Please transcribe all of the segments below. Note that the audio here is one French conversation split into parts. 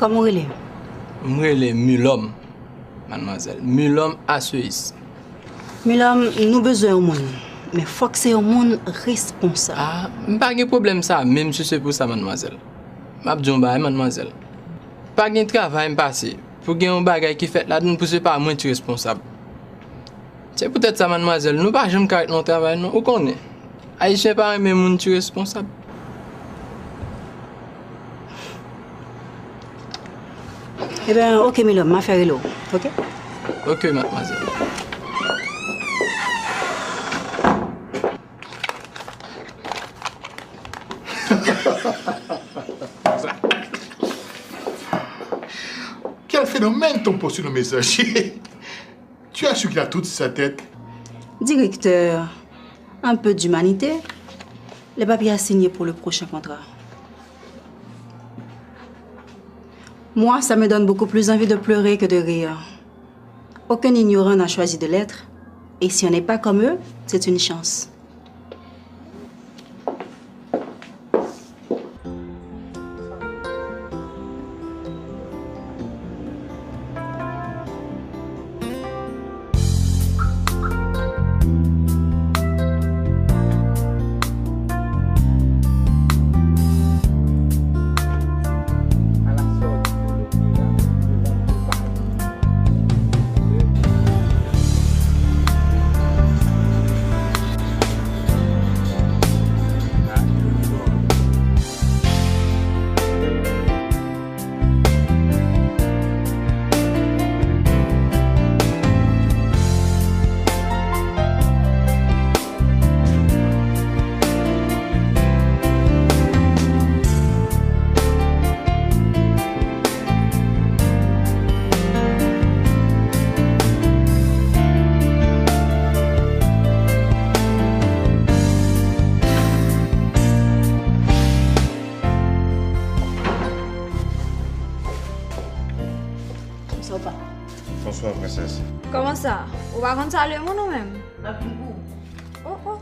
Comment vous est? Moi, les Mulhomme, mademoiselle. Mulhomme à Suisse. Milam, nous besoin au monde. Mais faut que c'est un monde responsable. Ah, pas de problème ça, même si c'est pour ça, mademoiselle. M'a dit mademoiselle. Pas de travail passé. Pour qu'il y ait un bagage qui fait là-dedans, pour ce pas moi qui responsable. C'est peut-être ça, mademoiselle. Nous pas jamais carré notre travail, non. Où qu'on est? Haïtien pas même monde qui responsable. Eh bien, ok, Milam, m'a fait l'eau. Ok? Ok, mademoiselle. Quel phénomène ton poste sur le messager? Tu as su qu'il a toute sa tête. Directeur, un peu d'humanité. Les papiers à signer pour le prochain contrat. Moi, ça me donne beaucoup plus envie de pleurer que de rire. Aucun ignorant n'a choisi de l'être. Et si on n'est pas comme eux, c'est une chance. Bonsoir, princesse. Comment ça? On va rendre ça le monde ou même? Oh, oh.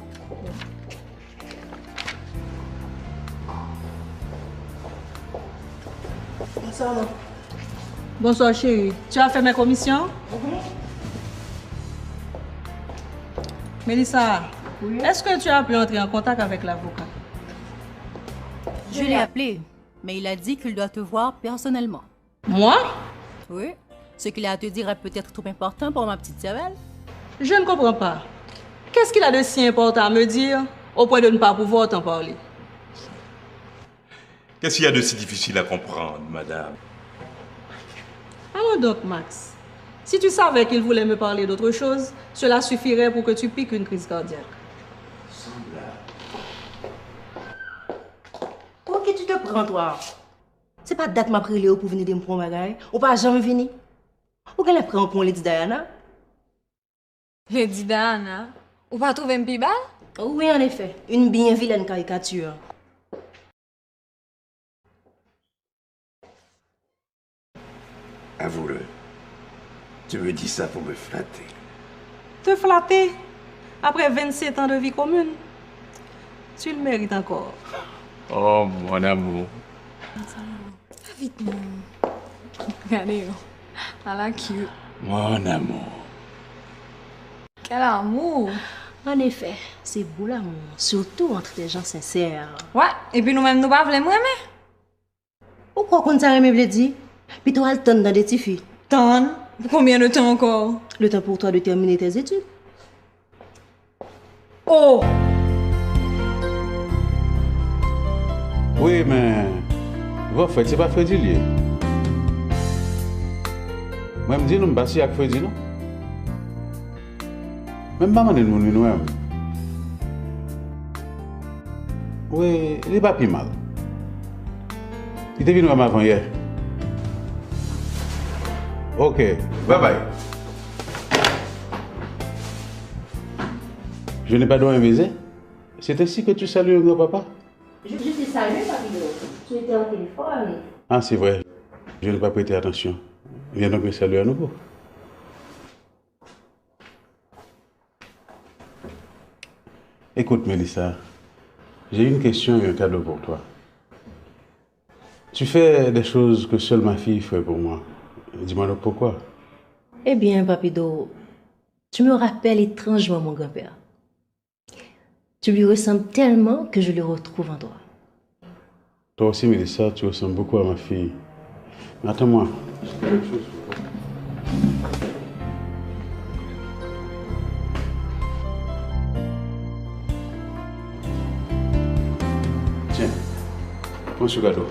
Bonsoir. Bonsoir chérie. Tu as fait mes commissions? Mélissa, est-ce que tu as pu entrer en contact avec l'avocat? Je l'ai appelé, mais il a dit qu'il doit te voir personnellement. Moi? Oui. Ce qu'il a à te dire est peut-être trop important pour ma petite cervelle. Je ne comprends pas. Qu'est-ce qu'il a de si important à me dire au point de ne pas pouvoir t'en parler? Qu'est-ce qu'il y a de si difficile à comprendre, madame? Alors donc, Max, si tu savais qu'il voulait me parler d'autre chose, cela suffirait pour que tu piques une crise cardiaque. Ok, tu te prends, toi. C'est pas date m'a pris Léo pour venir me prendre bagaille. Ou pas jamais venir. Ou qu'elle a pris pour Lady Diana? Lady Diana? Ou pas trouver un pibal? Oui, en effet. Une bien vilaine caricature. Avoue-le. Tu me dis ça pour me flatter. Te flatter après 27 ans de vie commune? Tu le mérites encore. Oh, mon amour. Vite, non. Regardez, elle a cute. Mon amour. Quel amour! En effet, c'est beau l'amour. Surtout entre des gens sincères. Ouais, et puis nous-mêmes, nous pas voulons aimer. Pourquoi qu'on t'a aimé, dit? Puis toi, le temps dans des petits filles. Tant? Pour combien de temps encore? Le temps pour toi de terminer tes études. Oh! Oui, mais... Votre frère, c'est pas Freddy lié. Moi, je me dis, nous ne sommes pas si avec Freddy, non? Même pas de nous-mêmes. Oui, il n'est pas plus mal. Il est venu avant hier. Ok, bye bye. Je n'ai pas droit à un baiser. C'est ainsi que tu salues un grand-papa? Je t'ai salué, papillon. Tu étais au téléphone. Ah, c'est vrai. Je n'ai pas prêté attention. Viens donc me saluer à nouveau. Écoute, Mélissa, j'ai une question et un cadeau pour toi. Tu fais des choses que seule ma fille fait pour moi. Dis-moi donc pourquoi. Eh bien, Papido, tu me rappelles étrangement mon grand-père. Tu lui ressembles tellement que je le retrouve en toi. Toi aussi, Mélissa, tu ressembles beaucoup à ma fille. Mais attends-moi. J'ai quelque chose pour toi. Tiens, prends ce cadeau.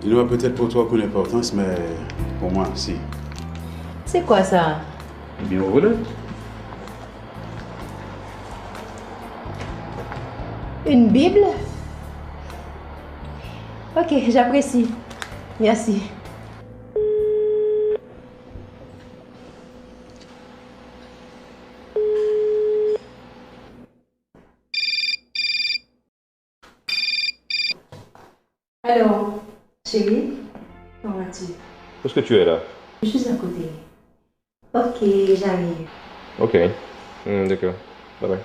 Il n'aura peut-être pour toi aucune importance, mais pour moi, si. C'est quoi ça? Bien voilà. Une Bible? Ok, j'apprécie. Merci. Alors, chérie, comment vas-tu? Où est-ce que tu es là? Je suis à côté. Ok, j'arrive. Ok. D'accord. Bye bye.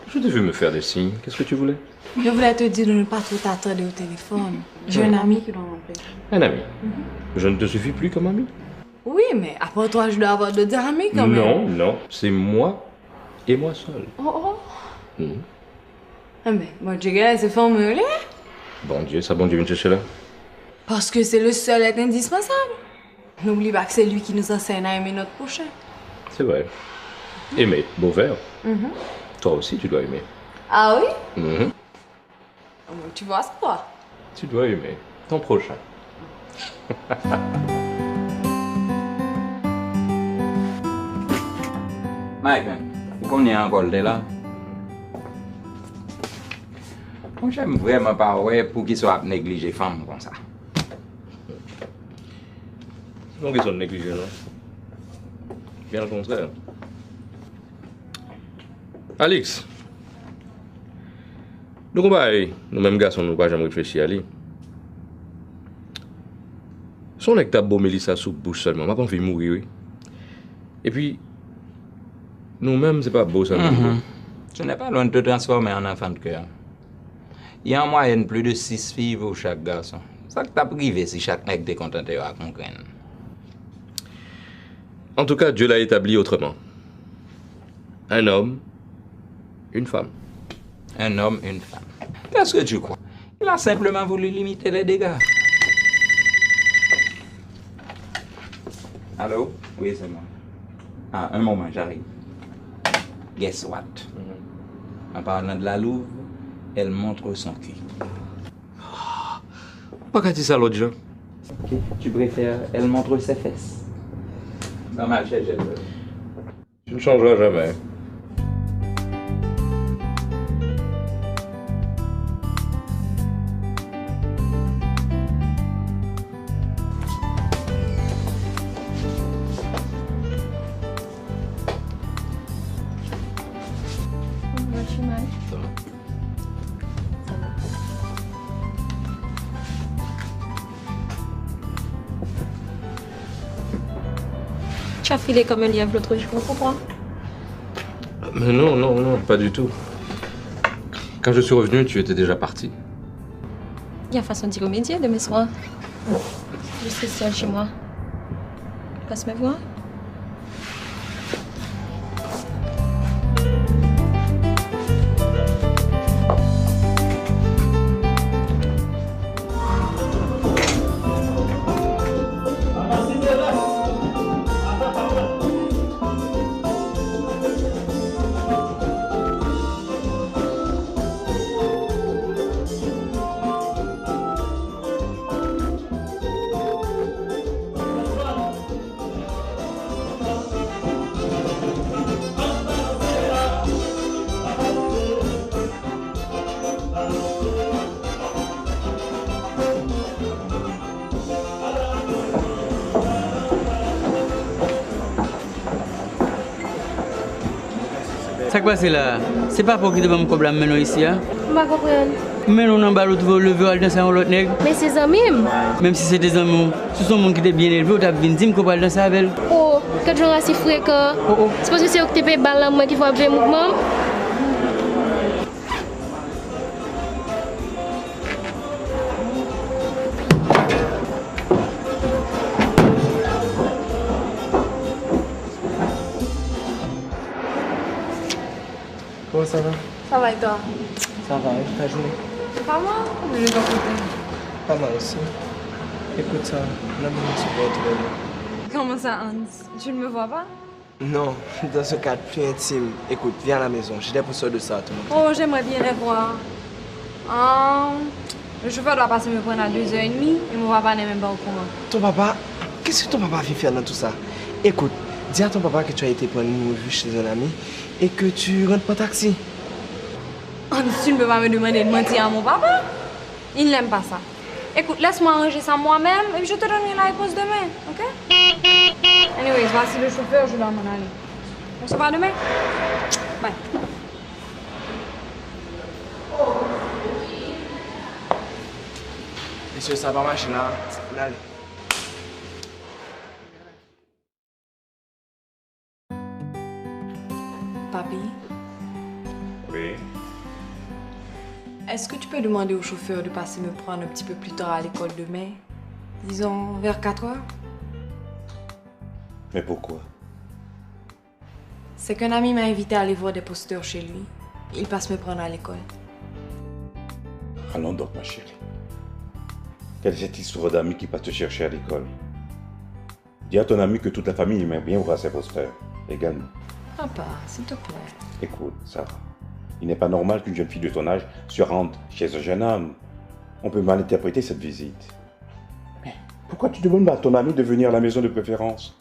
Je t'ai vu me faire des signes. Qu'est-ce que tu voulais? Je voulais te dire de ne pas trop t'attendre au téléphone. J'ai un ami qui doit m'appeler. Un ami. Je ne te suffis plus comme ami? Oui, mais après toi, je dois avoir d'autres amis quand même. Non, non. C'est moi et moi seul. Oh, oh. Ah, mais bon Dieu, c'est formulé. Bon Dieu, ça bon Dieu vient te chercher là? Parce que c'est le seul être indispensable. N'oublie pas que c'est lui qui nous enseigne à aimer notre prochain. C'est vrai. Aimer, beau verbe. Toi aussi, tu dois aimer. Ah oui? Tu vois quoi? Tu dois aimer ton prochain. Mike, on est encore là. Moi, j'aime vraiment pas pour qu'ils soient négligés les femmes comme ça. Non, qu'ils sont négligés, non? Bien le contraire. Alex, nous, nous-mêmes garçons, nous ne pouvons jamais réfléchir à lui. Son nèg t'a beau Mélissa sous bouche seulement, ma pas envie de mourir, oui. Et puis, nous-mêmes, c'est pas beau ça. Tu n'es pas loin de te transformer en enfant de cœur. Il y a en moyenne plus de 6 filles pour chaque garçon. Ça que t'as privé si chaque nèg t'est content de à comprendre. En tout cas, Dieu l'a établi autrement. Un homme, une femme. Un homme, une femme. Qu'est-ce que tu crois? Il a simplement voulu limiter les dégâts. Allô? Oui, c'est moi. Ah, un moment, j'arrive. Guess what? En parlant de la louve, elle montre son cul. Pas qu'à dire ça l'autre jour. Ok, tu préfères elle montre ses fesses? Dans ma chaise, je veux. Tu ne changeras jamais. Tu as filé comme un lièvre l'autre jour, pourquoi? Mais non, non, non, pas du tout. Quand je suis revenu, tu étais déjà parti. Il y a façon d'y remédier demain soir. Je serai seule chez moi. Passe me voir. Ça qui passe là, c'est pas pour qu'il y ait un problème maintenant ici. Hein? Je ne comprends. Mais nous n'avons pas le dans un autre nègre. Mais c'est amis. Même si c'est des amis, ce sont des gens qui sont bien élevés, tu as bien dit qu'on parle dans sa belle. Oh, quand je suis si fréquent, c'est parce que c'est au TP balle là moi qui faut faire mouvement. ça va? Ça va et toi? Ça va, et ta journée? Pas mal, mais je dois côté. Pas mal aussi. Écoute ça, on a besoin de support tous les deux. Comment ça, Hans? Tu ne me vois pas? Non, dans un cadre plus intime. Écoute, viens à la maison, j'ai des pousseurs de ça à te montrer. Oh, j'aimerais bien les voir. Le chauffeur doit passer me prendre à 2h30 et mon papa n'est même pas au courant. Ton papa, qu'est-ce que ton papa vient faire dans tout ça? Écoute, dis à ton papa que tu as été prendre une revue chez un ami et que tu rentres par taxi. Hans, tu ne peux pas me demander de mentir à mon papa? Il n'aime pas ça. Écoute, laisse-moi arranger ça moi-même et puis je te donnerai la réponse demain, ok? Anyways, voici le chauffeur, je dois m'en aller. On se voit demain? Bye. Monsieur, ça va marcher là. Allez. Papi, Oui. est-ce que tu peux demander au chauffeur de passer me prendre un petit peu plus tard à l'école demain? Disons vers 4h? Mais pourquoi? C'est qu'un ami m'a invité à aller voir des posteurs chez lui. Il passe me prendre à l'école. Allons donc, ma chérie. Quelle est cette histoire d'amis qui passe te chercher à l'école? Dis à ton ami que toute la famille aimerait bien voir ses posters, également. Papa, s'il te plaît. Écoute, Sarah, il n'est pas normal qu'une jeune fille de ton âge se rende chez un jeune homme. On peut mal interpréter cette visite. Mais pourquoi tu demandes à ton ami de venir à la maison de préférence?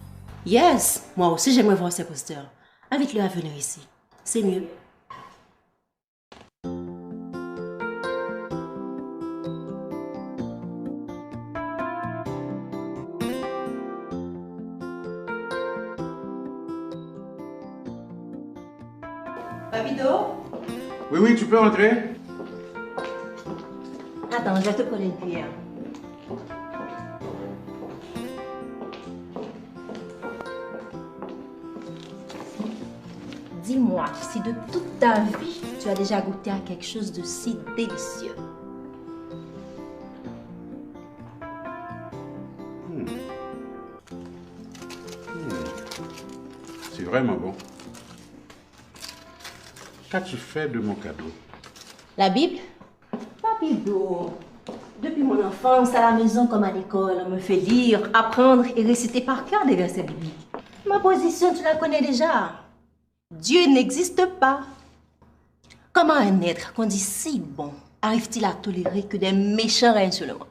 Yes, moi aussi j'aimerais voir ces posters. Invite-le à venir ici. C'est mieux. Papido? Oui, tu peux entrer. Attends, je vais te prendre une cuillère. Dis-moi si de toute ta vie, tu as déjà goûté à quelque chose de si délicieux. C'est vraiment bon. Qu'as-tu fait de mon cadeau? La Bible? Papido, depuis mon enfance, à la maison comme à l'école, on me fait lire, apprendre et réciter par cœur des versets bibliques. Ma position, tu la connais déjà. Dieu n'existe pas. Comment un être qu'on dit si bon arrive-t-il à tolérer que des méchants règnent sur le monde?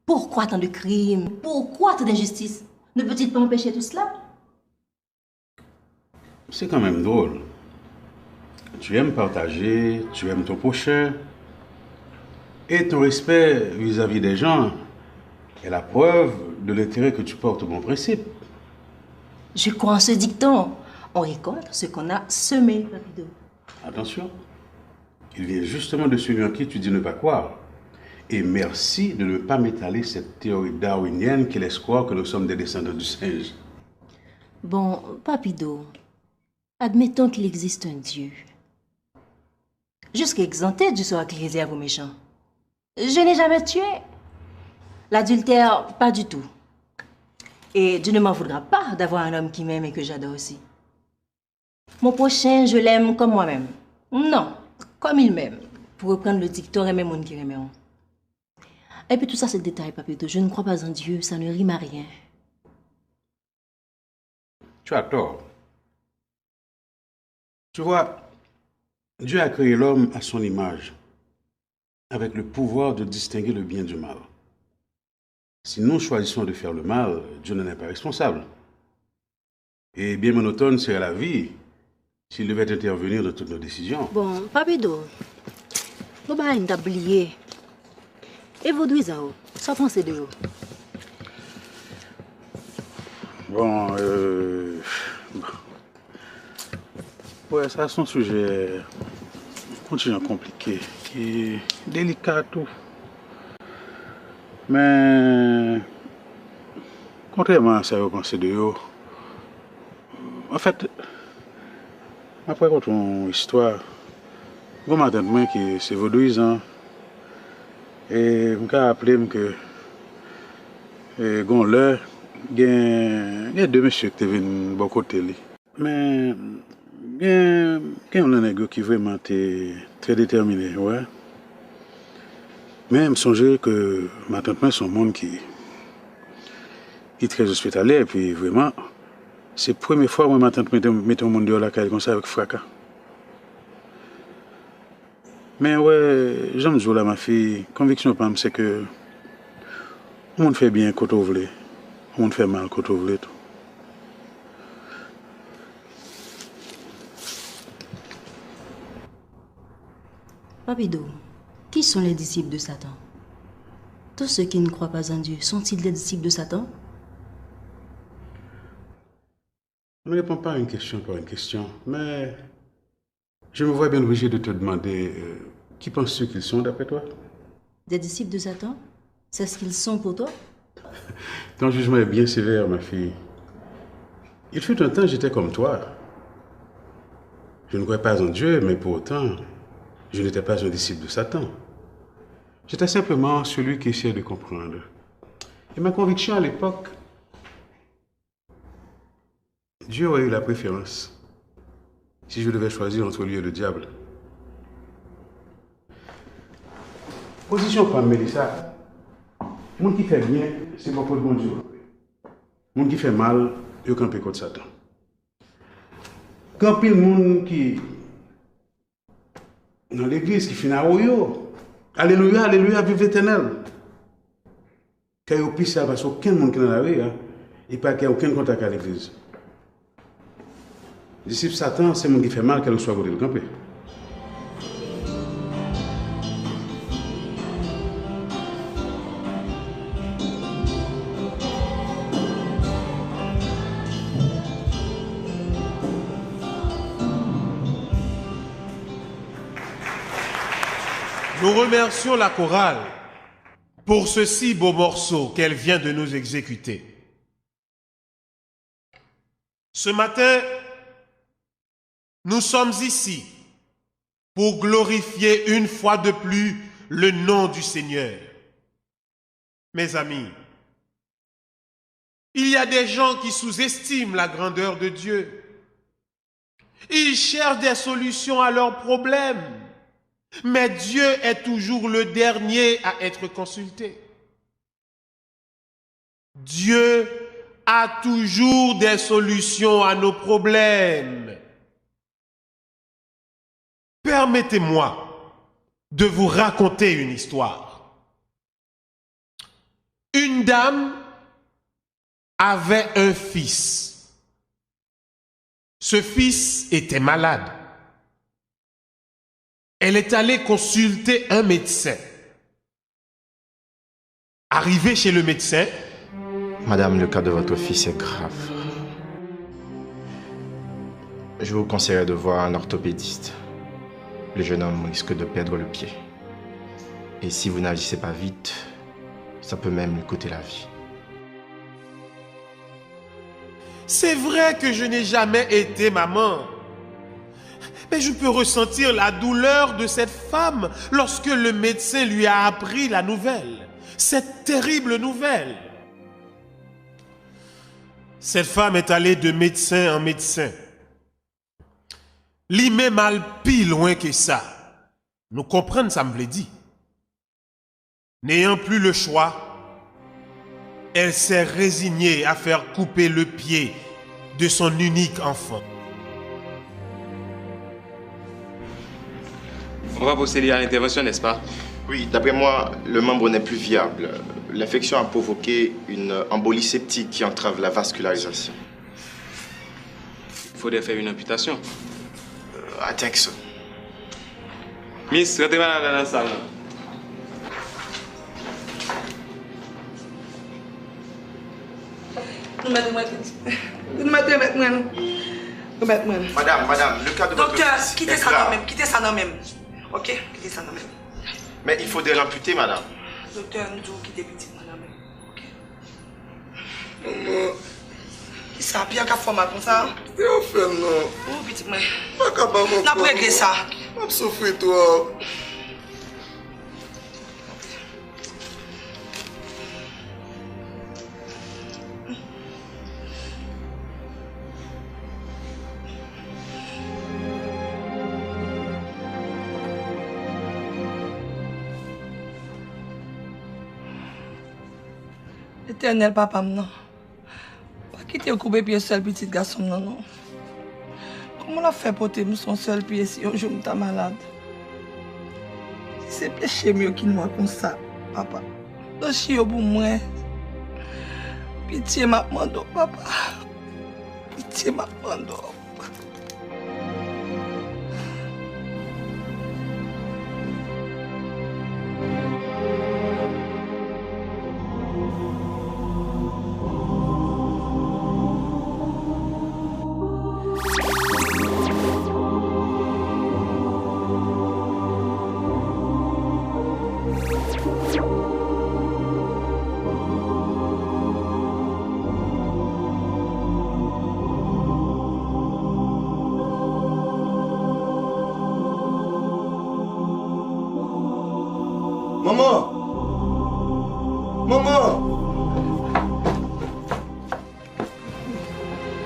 Pourquoi tant de crimes? Pourquoi tant d'injustices? Ne peut-il pas empêcher tout cela? C'est quand même drôle. Tu aimes partager, tu aimes ton prochain. Et ton respect vis-à-vis des gens est la preuve de l'intérêt que tu portes au bon principe. Je crois en ce dicton. On récolte ce qu'on a semé, Papido. Attention, il vient justement de celui en qui tu dis ne pas croire. Et merci de ne pas m'étaler cette théorie darwinienne qui laisse croire que nous sommes des descendants du singe. Bon, Papido, admettons qu'il existe un Dieu. Jusqu'à exempter du sort qu'il réserve aux méchants. Je n'ai jamais tué. L'adultère, pas du tout. Et Dieu ne m'en voudra pas d'avoir un homme qui m'aime et que j'adore aussi. Mon prochain, je l'aime comme moi-même. Non, comme il m'aime. Pour reprendre le dicton, aimer monde qui aimeront. Et puis tout ça, c'est le détail, Papido. Je ne crois pas en Dieu, ça ne rime à rien. Tu as tort. Tu vois, Dieu a créé l'homme à son image, avec le pouvoir de distinguer le bien du mal. Si nous choisissons de faire le mal, Dieu n'en est pas responsable. Et bien monotone serait la vie s'il devait intervenir dans toutes nos décisions. Bon, Papido, vous avez oublié. Et vous deux, ça pensez de vous? Bon, ouais, ça c'est un sujet continuellement compliqué, qui est délicat tout. Mais, contrairement à ça, vous pensez de vous, en fait, après contre une histoire, vous m'entendez que c'est vaudouisant. Et je me rappelle que il y a deux messieurs qui sont venus de côté. Mais Quand on a un gars qui vraiment était très déterminé, ouais. Mais je me songeais que ma tante c'est un monde qui est très hospitalier, et puis vraiment, c'est la première fois que ma tante mettait un monde dehors la caille comme ça avec fracas. Mais ouais, j'aime jouer là, ma fille. Conviction, c'est que le monde fait bien quand on veut, le monde fait mal quand on veut. Papido, qui sont les disciples de Satan? Tous ceux qui ne croient pas en Dieu, sont-ils des disciples de Satan? Je ne réponds pas à une question par une question, mais je me vois bien obligé de te demander qui penses-tu qu'ils sont d'après toi? Des disciples de Satan? C'est ce qu'ils sont pour toi? Ton jugement est bien sévère, ma fille. Il fut un temps, j'étais comme toi. Je ne croyais pas en Dieu, mais pour autant, je n'étais pas un disciple de Satan. J'étais simplement celui qui essayait de comprendre. Et ma conviction à l'époque, Dieu aurait eu la préférence si je devais choisir entre lui et le diable. Position pour Mélissa. Le monde qui fait bien, c'est pas pour le bon Dieu. Le monde qui fait mal, il campe contre Satan. Quand il y a le monde qui dans l'église qui finit à Oyo. Alléluia, alléluia, vive l'éternel. Quand il y a plus ça, parce qu'aucun monde qui est dans la rue, il n'y a aucun contact avec l'église. Disciple Satan, c'est le monde qui fait mal, qu'elle soit côté de camper. Nous remercions la chorale pour ce si beau morceau qu'elle vient de nous exécuter. Ce matin, nous sommes ici pour glorifier une fois de plus le nom du Seigneur. Mes amis, il y a des gens qui sous-estiment la grandeur de Dieu. Ils cherchent des solutions à leurs problèmes. Mais Dieu est toujours le dernier à être consulté. Dieu a toujours des solutions à nos problèmes. Permettez-moi de vous raconter une histoire. Une dame avait un fils. Ce fils était malade. Elle est allée consulter un médecin. Arrivée chez le médecin, Madame, le cas de votre fils est grave. Je vous conseillerais de voir un orthopédiste. Le jeune homme risque de perdre le pied. Et si vous n'agissez pas vite, ça peut même lui coûter la vie. c'est vrai que je n'ai jamais été maman. Mais je peux ressentir la douleur de cette femme lorsque le médecin lui a appris la nouvelle. Cette terrible nouvelle. Cette femme est allée de médecin en médecin. Li met mal pis loin que ça. Nous comprenons ça me veut dire. N'ayant plus le choix, elle s'est résignée à faire couper le pied de son unique enfant. On va procéder à l'intervention, n'est-ce pas? Oui, d'après moi, le membre n'est plus viable. L'infection a provoqué une embolie septique qui entrave la vascularisation. Il faudrait faire une amputation. I think so. Miss, rentrez dans la salle. Madame, le cas de votre docteur, fils quittez est ça grave. non même, quittez ça non même. Ok, quittez ça non même. Mais il faudrait l'amputer, madame. Docteur, nous devons quitter petit madame. Ok. Qui ça, puis il y a qu'à faire mal comme ça? C'est au fait, non. Oh, petit moi. Pas capable de n'a pas réglé ça. Je souffre, toi. Éternel papa, non. Pas quitter au couper pied seul petit garçon, non, non. Comment on a fait porter son seul pied si un jour je suis malade? C'est péché mieux qu'il moi comme ça, papa. Donc, je suis pour moi. Pitié m'a demandé, papa. Pitié m'a demandé. Maman! Maman!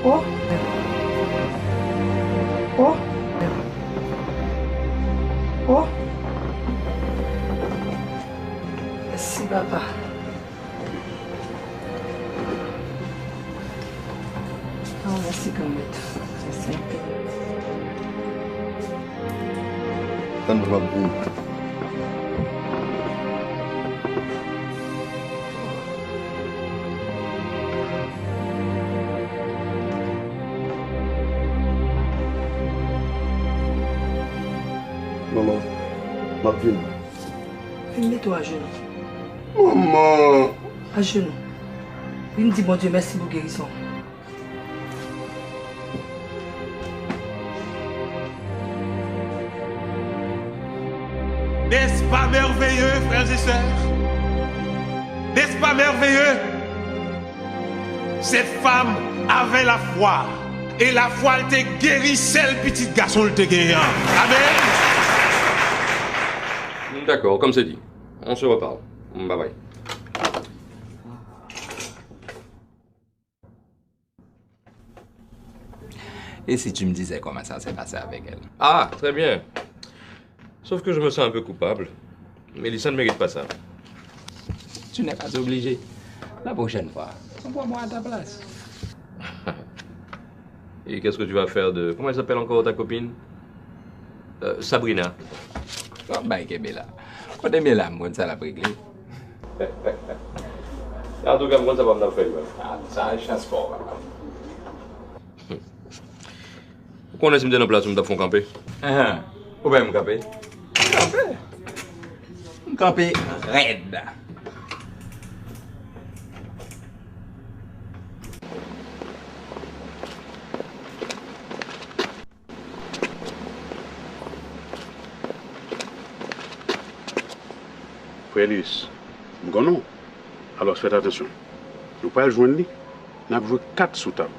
Oh! Oh! Oh! Merci, papa. Oh, merci, Gambette. C'est simple. Donne-moi beaucoup. Maman, ma ville. Mets-toi à genoux. Maman! À genoux. Il me dit, bon Dieu, merci pour guérison. N'est-ce pas merveilleux, frères et sœurs? N'est-ce pas merveilleux? Cette femme avait la foi. Et la foi, elle t'a guéri, celle petit garçon, elle t'a guéri. Amen. D'accord, comme c'est dit. On se reparle. Bye bye. Et si tu me disais comment ça s'est passé avec elle? Ah, très bien. Sauf que je me sens un peu coupable. Mélissa ne mérite pas ça. Tu n'es pas obligé. La prochaine fois, envoie-moi à ta place. Et qu'est-ce que tu vas faire de... Comment elle s'appelle encore ta copine? Sabrina. Oh, bah, Kébéla. Quand t'es bien là, moi, ça l'a réglé. En tout cas, moi, ça va me faire. Ah, ça, je chasse fort. Pourquoi on est dans place où on fait camper? Où bien me camper? Camper? Camper raide. Frère Luis, non. Alors faites attention. Nous ne pouvons pas le joindre. Nous avons joué 4 sous table.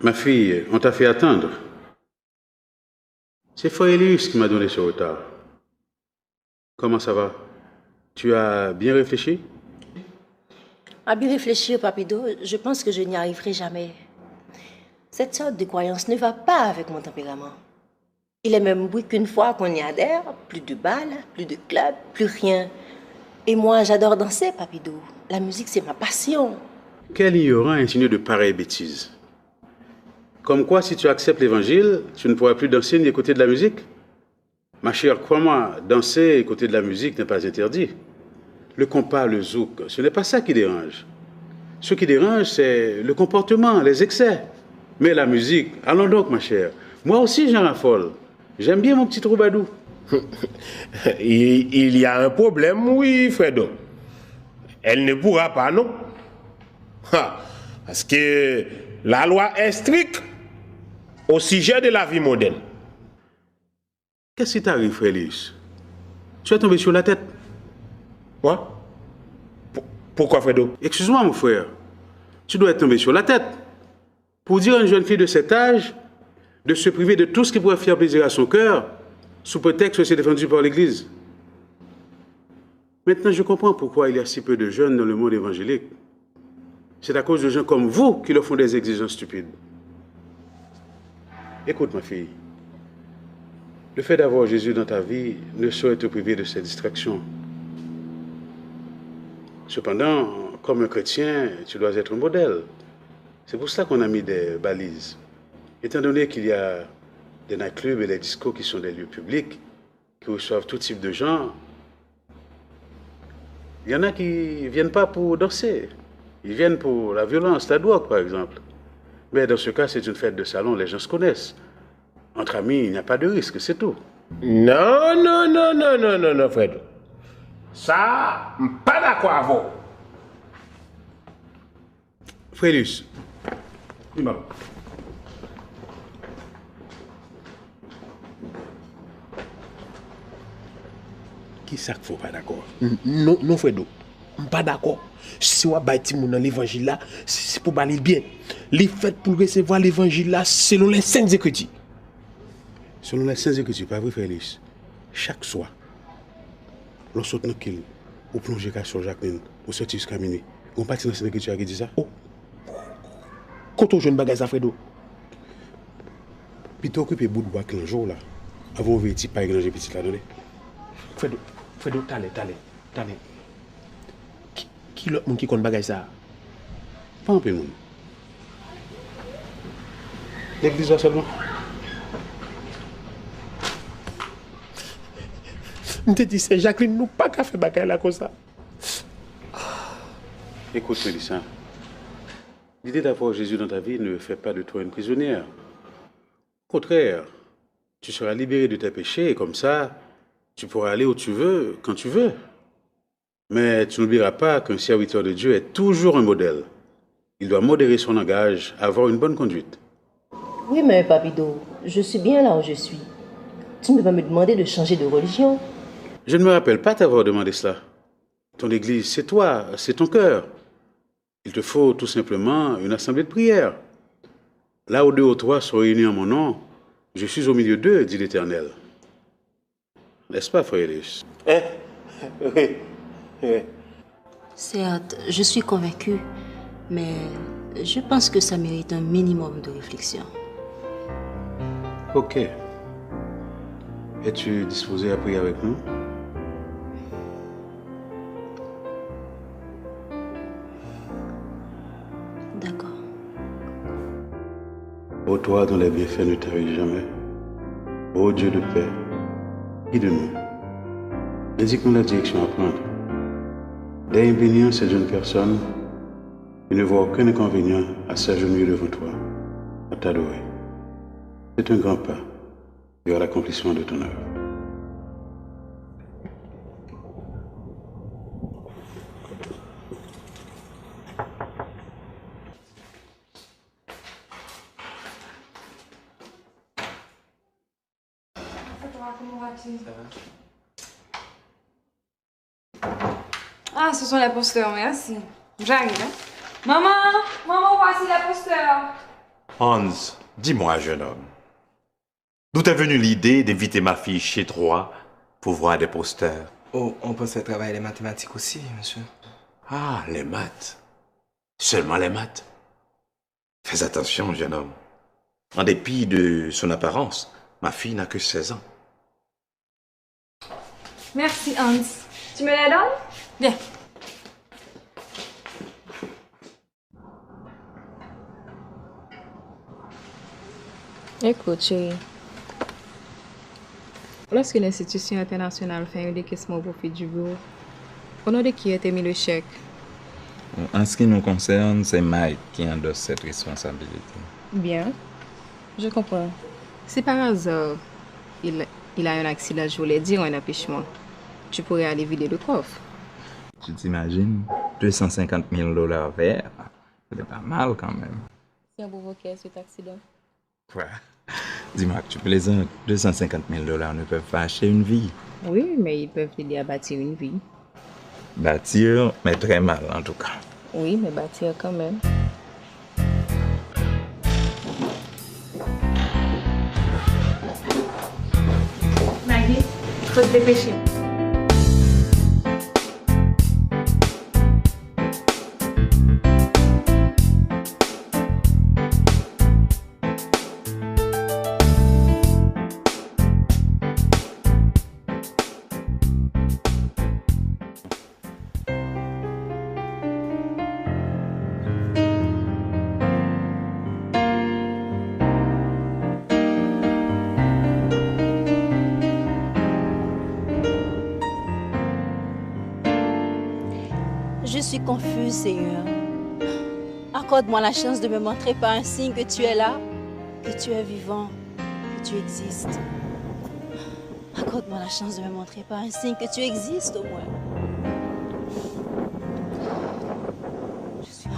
Ma fille, on t'a fait attendre. C'est Frère Luis qui m'a donné ce retard. Comment ça va? Tu as bien réfléchi? À bien réfléchir, Papido, je pense que je n'y arriverai jamais. Cette sorte de croyance ne va pas avec mon tempérament. Il est même bruit qu'une fois qu'on y adhère, plus de balles, plus de clubs, plus rien. Et moi, j'adore danser, Papido. La musique, c'est ma passion. Quel ignorant insinué de pareilles bêtises? Comme quoi, si tu acceptes l'évangile, tu ne pourras plus danser ni écouter de la musique? Ma chère, crois-moi, danser et écouter de la musique n'est pas interdit. Le compas, le zouk, ce n'est pas ça qui dérange. Ce qui dérange, c'est le comportement, les excès. Mais la musique, allons donc, ma chère. Moi aussi, j'en raffole. J'aime bien mon petit troubadour. Il y a un problème, oui, Fredo. Elle ne pourra pas, non? Parce que la loi est stricte au sujet de la vie moderne. Qu'est-ce qui t'arrive, frère Luis? Tu es tombé sur la tête. Quoi? Pourquoi, Fredo? Excuse-moi, mon frère. Tu dois être tombé sur la tête. Pour dire à une jeune fille de cet âge de se priver de tout ce qui pourrait faire plaisir à son cœur, sous prétexte que c'est défendu par l'Église. Maintenant, je comprends pourquoi il y a si peu de jeunes dans le monde évangélique. C'est à cause de gens comme vous qui leur font des exigences stupides. Écoute, ma fille. Le fait d'avoir Jésus dans ta vie ne saurait te priver de ses distractions. Cependant, comme un chrétien, tu dois être un modèle. C'est pour ça qu'on a mis des balises. Étant donné qu'il y a des nightclubs et des discos qui sont des lieux publics, qui reçoivent tout type de gens, il y en a qui ne viennent pas pour danser. Ils viennent pour la violence, la drogue par exemple. Mais dans ce cas, c'est une fête de salon, les gens se connaissent. Entre amis, il n'y a pas de risque, c'est tout. Non, Fred. Ça, je ne suis pas d'accord avec vous. Frédus, dis-moi. Qui ça qu'il faut pas d'accord? Non, Fredo. Je suis pas d'accord. Si on va dans l'évangile là, c'est pour parler bien. Les fêtes pour recevoir l'évangile là selon les saintes écritures. Selon les saintes écritures, pas vrai, Félix? Chaque soir, lorsqu'on est tranquille, on plonge sur Jacqueline, on sortit jusqu'à minuit. On partit dans cette écriture qui dit ça. Oh. Quand on joue une bagaille à Fredo. Puis tu occupes bout de bois un jour là. Avant de venir, pas égranger petit là, donné. Fredo, t'allez. Qui l'autre monde qui compte bagaille ça? Pas un peu de monde. L'église là seulement. Je te dis, c'est Jacqueline, nous pas qu'à faire bagaille là comme ça. Écoute, Mélissa. L'idée d'avoir Jésus dans ta vie ne fait pas de toi une prisonnière. Au contraire, tu seras libéré de tes péchés et comme ça, tu pourras aller où tu veux, quand tu veux. Mais tu n'oublieras pas qu'un serviteur de Dieu est toujours un modèle. Il doit modérer son langage, avoir une bonne conduite. Oui, mais Papido, je suis bien là où je suis. Tu ne peux pas me demander de changer de religion. Je ne me rappelle pas t'avoir demandé cela. Ton église, c'est toi, c'est ton cœur. Il te faut tout simplement une assemblée de prière. Là où deux ou trois sont réunis en mon nom, je suis au milieu d'eux, dit l'Éternel. N'est-ce pas, frère Ellis? Oui. Certes, je suis convaincue, mais je pense que ça mérite un minimum de réflexion. Ok. Es-tu disposé à prier avec nous? D'accord. Ô toi dont les bienfaits ne t'arrivent jamais, ô Dieu de paix, guide-nous. Indique-nous la direction à prendre. Daigne bénir cette jeune personne et ne vois aucun inconvénient à s'agenouiller devant toi, à t'adorer. C'est un grand pas vers l'accomplissement de ton œuvre. Ah, ce sont les posters, merci. J'arrive, hein. Maman, voici les posters. Hans, dis-moi, jeune homme, d'où t'est venue l'idée d'inviter ma fille chez toi pour voir des posters? Oh, on pensait travailler les mathématiques aussi, monsieur. Ah, les maths. Seulement les maths. Fais attention, jeune homme. En dépit de son apparence, ma fille n'a que 16 ans. Merci, Hans. Tu me les donnes? Bien. Écoute, chérie. Lorsque l'institution internationale fait un décaissement au profit du bureau, au nom de qui a été mis le chèque? En ce qui nous concerne, c'est Mike qui endosse cette responsabilité. Bien. Je comprends. Si par hasard, il a un accident, je voulais dire, un empêchement, tu pourrais aller vider le coffre. Tu t'imagines? 250 000 $ verts. C'est pas mal quand même. Si on provoquait cet accident. Quoi? Dis-moi que tu plaisantes. 250 000 $ ne peuvent pas acheter une vie. Oui, mais ils peuvent t'aider à bâtir une vie. Bâtir, mais très mal en tout cas. Oui, mais bâtir quand même. Maggie, faut te dépêcher. suis confuse, Seigneur. Accorde-moi la chance de me montrer par un signe que tu es là, que tu es vivant, que tu existes. Accorde-moi la chance de me montrer par un signe que tu existes au moins. Je suis...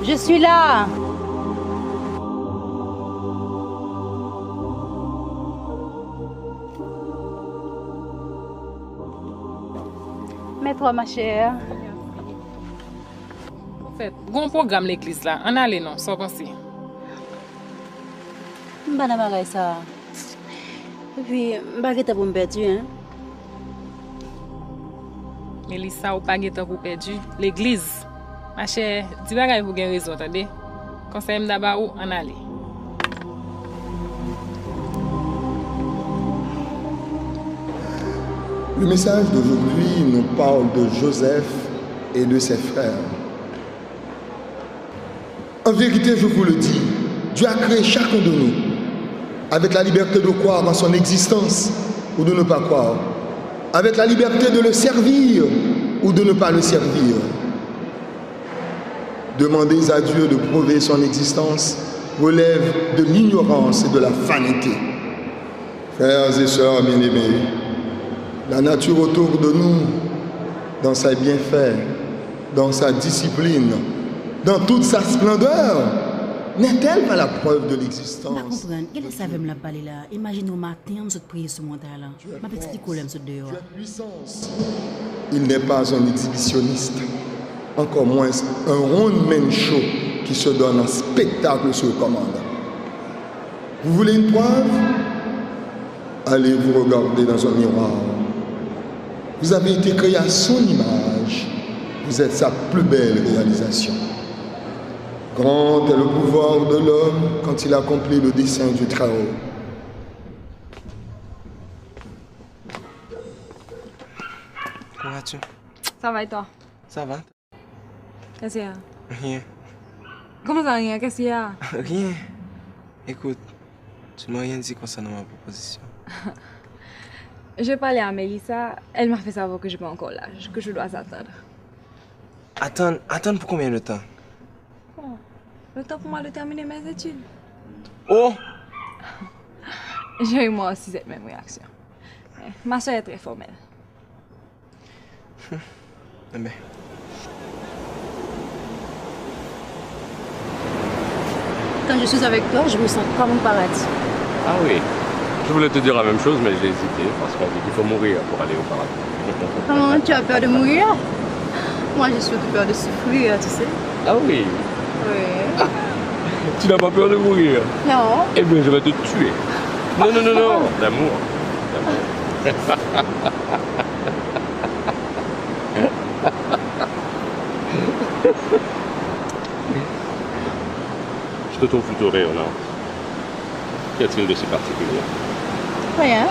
Je suis là. Mets-toi, ma chère. En fait, bon programme l'église là. On allait non, sans penser. Mbana bagay ça. Et puis, baguette pour me perdre, hein? Mélissa, ou pas guetta pour perdu. L'église. Ma chère, dis bagay pour gagner raison, attendez. Conseil m'daba ou on allait. Le message d'aujourd'hui nous parle de Joseph et de ses frères. En vérité, je vous le dis, Dieu a créé chacun de nous avec la liberté de croire en son existence ou de ne pas croire, avec la liberté de le servir ou de ne pas le servir. Demander à Dieu de prouver son existence relève de l'ignorance et de la vanité. Frères et sœurs bien-aimés, la nature autour de nous, dans ses bienfaits, dans sa discipline, dans toute sa splendeur, n'est-elle pas la preuve de l'existence? Je comprends. Quel est ça veut me la parler là? Imagine au matin, on se prie sur mon talent. Ma petite école, je me dehors. Il n'est pas un exhibitionniste, encore moins un one-man show qui se donne en spectacle sur commande. Vous voulez une preuve? Allez vous regarder dans un miroir. Vous avez été créé à son image. Vous êtes sa plus belle réalisation. Grand est le pouvoir de l'homme quand il accomplit le dessein du Très-Haut. Comment vas-tu? Ça va et toi? Ça va? Qu'est-ce qu'il y a? Rien. Comment ça rien? Qu'est-ce qu'il y a? Rien. Écoute, tu m'as rien dit concernant ma proposition. J'ai parlé à Mélissa, elle m'a fait savoir que je n'ai pas encore l'âge, que je dois attendre. Attendre pour combien de temps? Bon, le temps pour moi de terminer mes études. Oh! J'ai eu moi aussi cette même réaction. Ma soeur est très formelle. Eh bien. Quand je suis avec toi, je me sens comme au paradis. Ah oui. Je voulais te dire la même chose, mais j'ai hésité parce qu'on dit qu'il faut mourir pour aller au paradis. Comment tu as peur de mourir? Moi, j'ai surtout peur de souffrir, tu sais. Ah oui? Oui. Tu n'as pas peur de mourir? Non. Eh bien, je vais te tuer. Non, non, non, non. D'amour. Je te trouve plutôt rayonnant. Qu'y a-t-il de si particulier? Rien.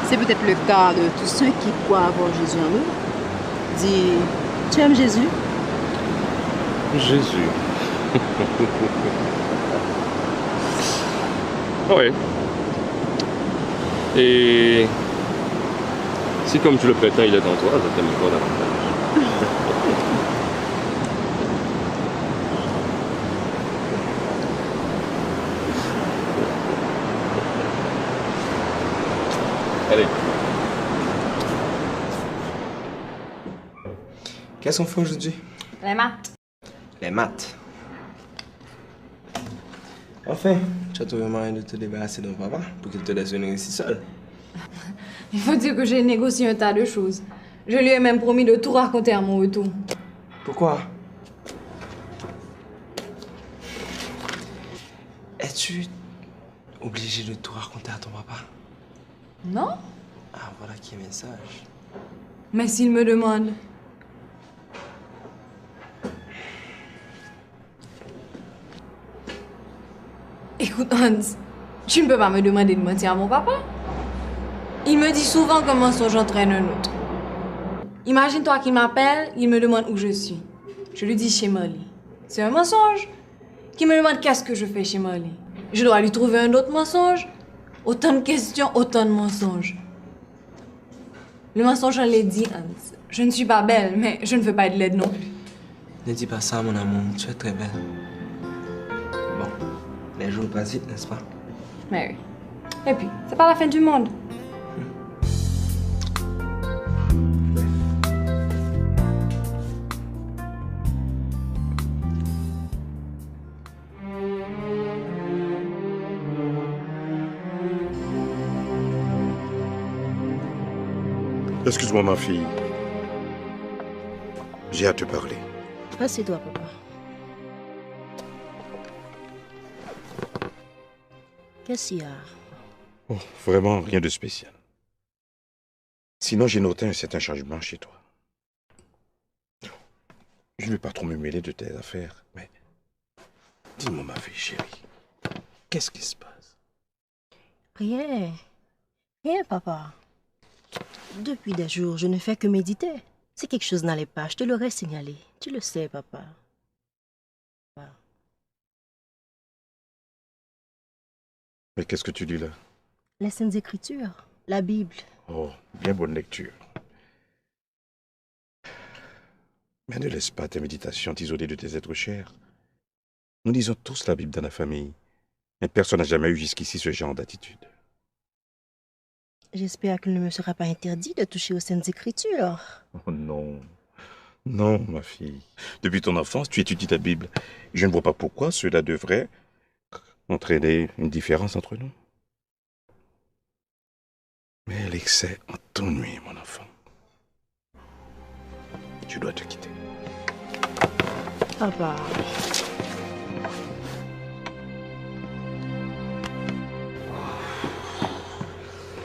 C'est peut-être le cas de tous ceux qui croient avoir Jésus en eux. Dis, tu aimes Jésus? Jésus. Oui. Et si, comme tu le prétends, il est en toi, je t'aime encore davantage. Allez. Qu'est-ce qu'on fait aujourd'hui? Les maths. Les maths. Enfin, tu as trouvé moyen de te débarrasser de ton papa pour qu'il te laisse venir ici seul. Il faut dire que j'ai négocié un tas de choses. Je lui ai même promis de tout raconter à mon retour. Pourquoi? Es-tu obligé de tout raconter à ton papa? Non? Ah, voilà qui est le message. Mais s'il me demande... Écoute, Hans, tu ne peux pas me demander de mentir à mon papa. Il me dit souvent qu'un mensonge entraîne un autre. Imagine-toi qu'il m'appelle, il me demande où je suis. Je lui dis chez Molly. C'est un mensonge. Qui me demande qu'est-ce que je fais chez Marley. Je dois lui trouver un autre mensonge. Autant de questions, autant de mensonges. Le mensonge, je l'ai dit, Hans. Je ne suis pas belle, mais je ne veux pas être laide non plus. Ne dis pas ça, mon amour. Tu es très belle. Bon, les jours passent vite, n'est-ce pas? Mais oui. Et puis, c'est pas la fin du monde. Excuse-moi, ma fille. J'ai à te parler. Assieds-toi, papa. Qu'est-ce qu'il y a? Oh, vraiment rien de spécial. Sinon, j'ai noté un certain changement chez toi. Je ne vais pas trop me mêler de tes affaires, mais dis-moi, ma fille chérie, qu'est-ce qui se passe? Rien. Rien, papa. Depuis des jours, je ne fais que méditer. Si quelque chose n'allait pas, je te l'aurais signalé. Tu le sais, papa. Mais qu'est-ce que tu lis là? Les Saintes Écritures, la Bible. Oh, bien bonne lecture. Mais ne laisse pas tes méditations t'isoler de tes êtres chers. Nous lisons tous la Bible dans la famille, mais personne n'a jamais eu jusqu'ici ce genre d'attitude. J'espère qu'il ne me sera pas interdit de toucher aux Saintes Écritures. Oh non. Non, ma fille. Depuis ton enfance, tu étudies la Bible. Je ne vois pas pourquoi cela devrait entraîner une différence entre nous. Mais l'excès en t'ennuie, mon enfant. Tu dois te quitter. Papa.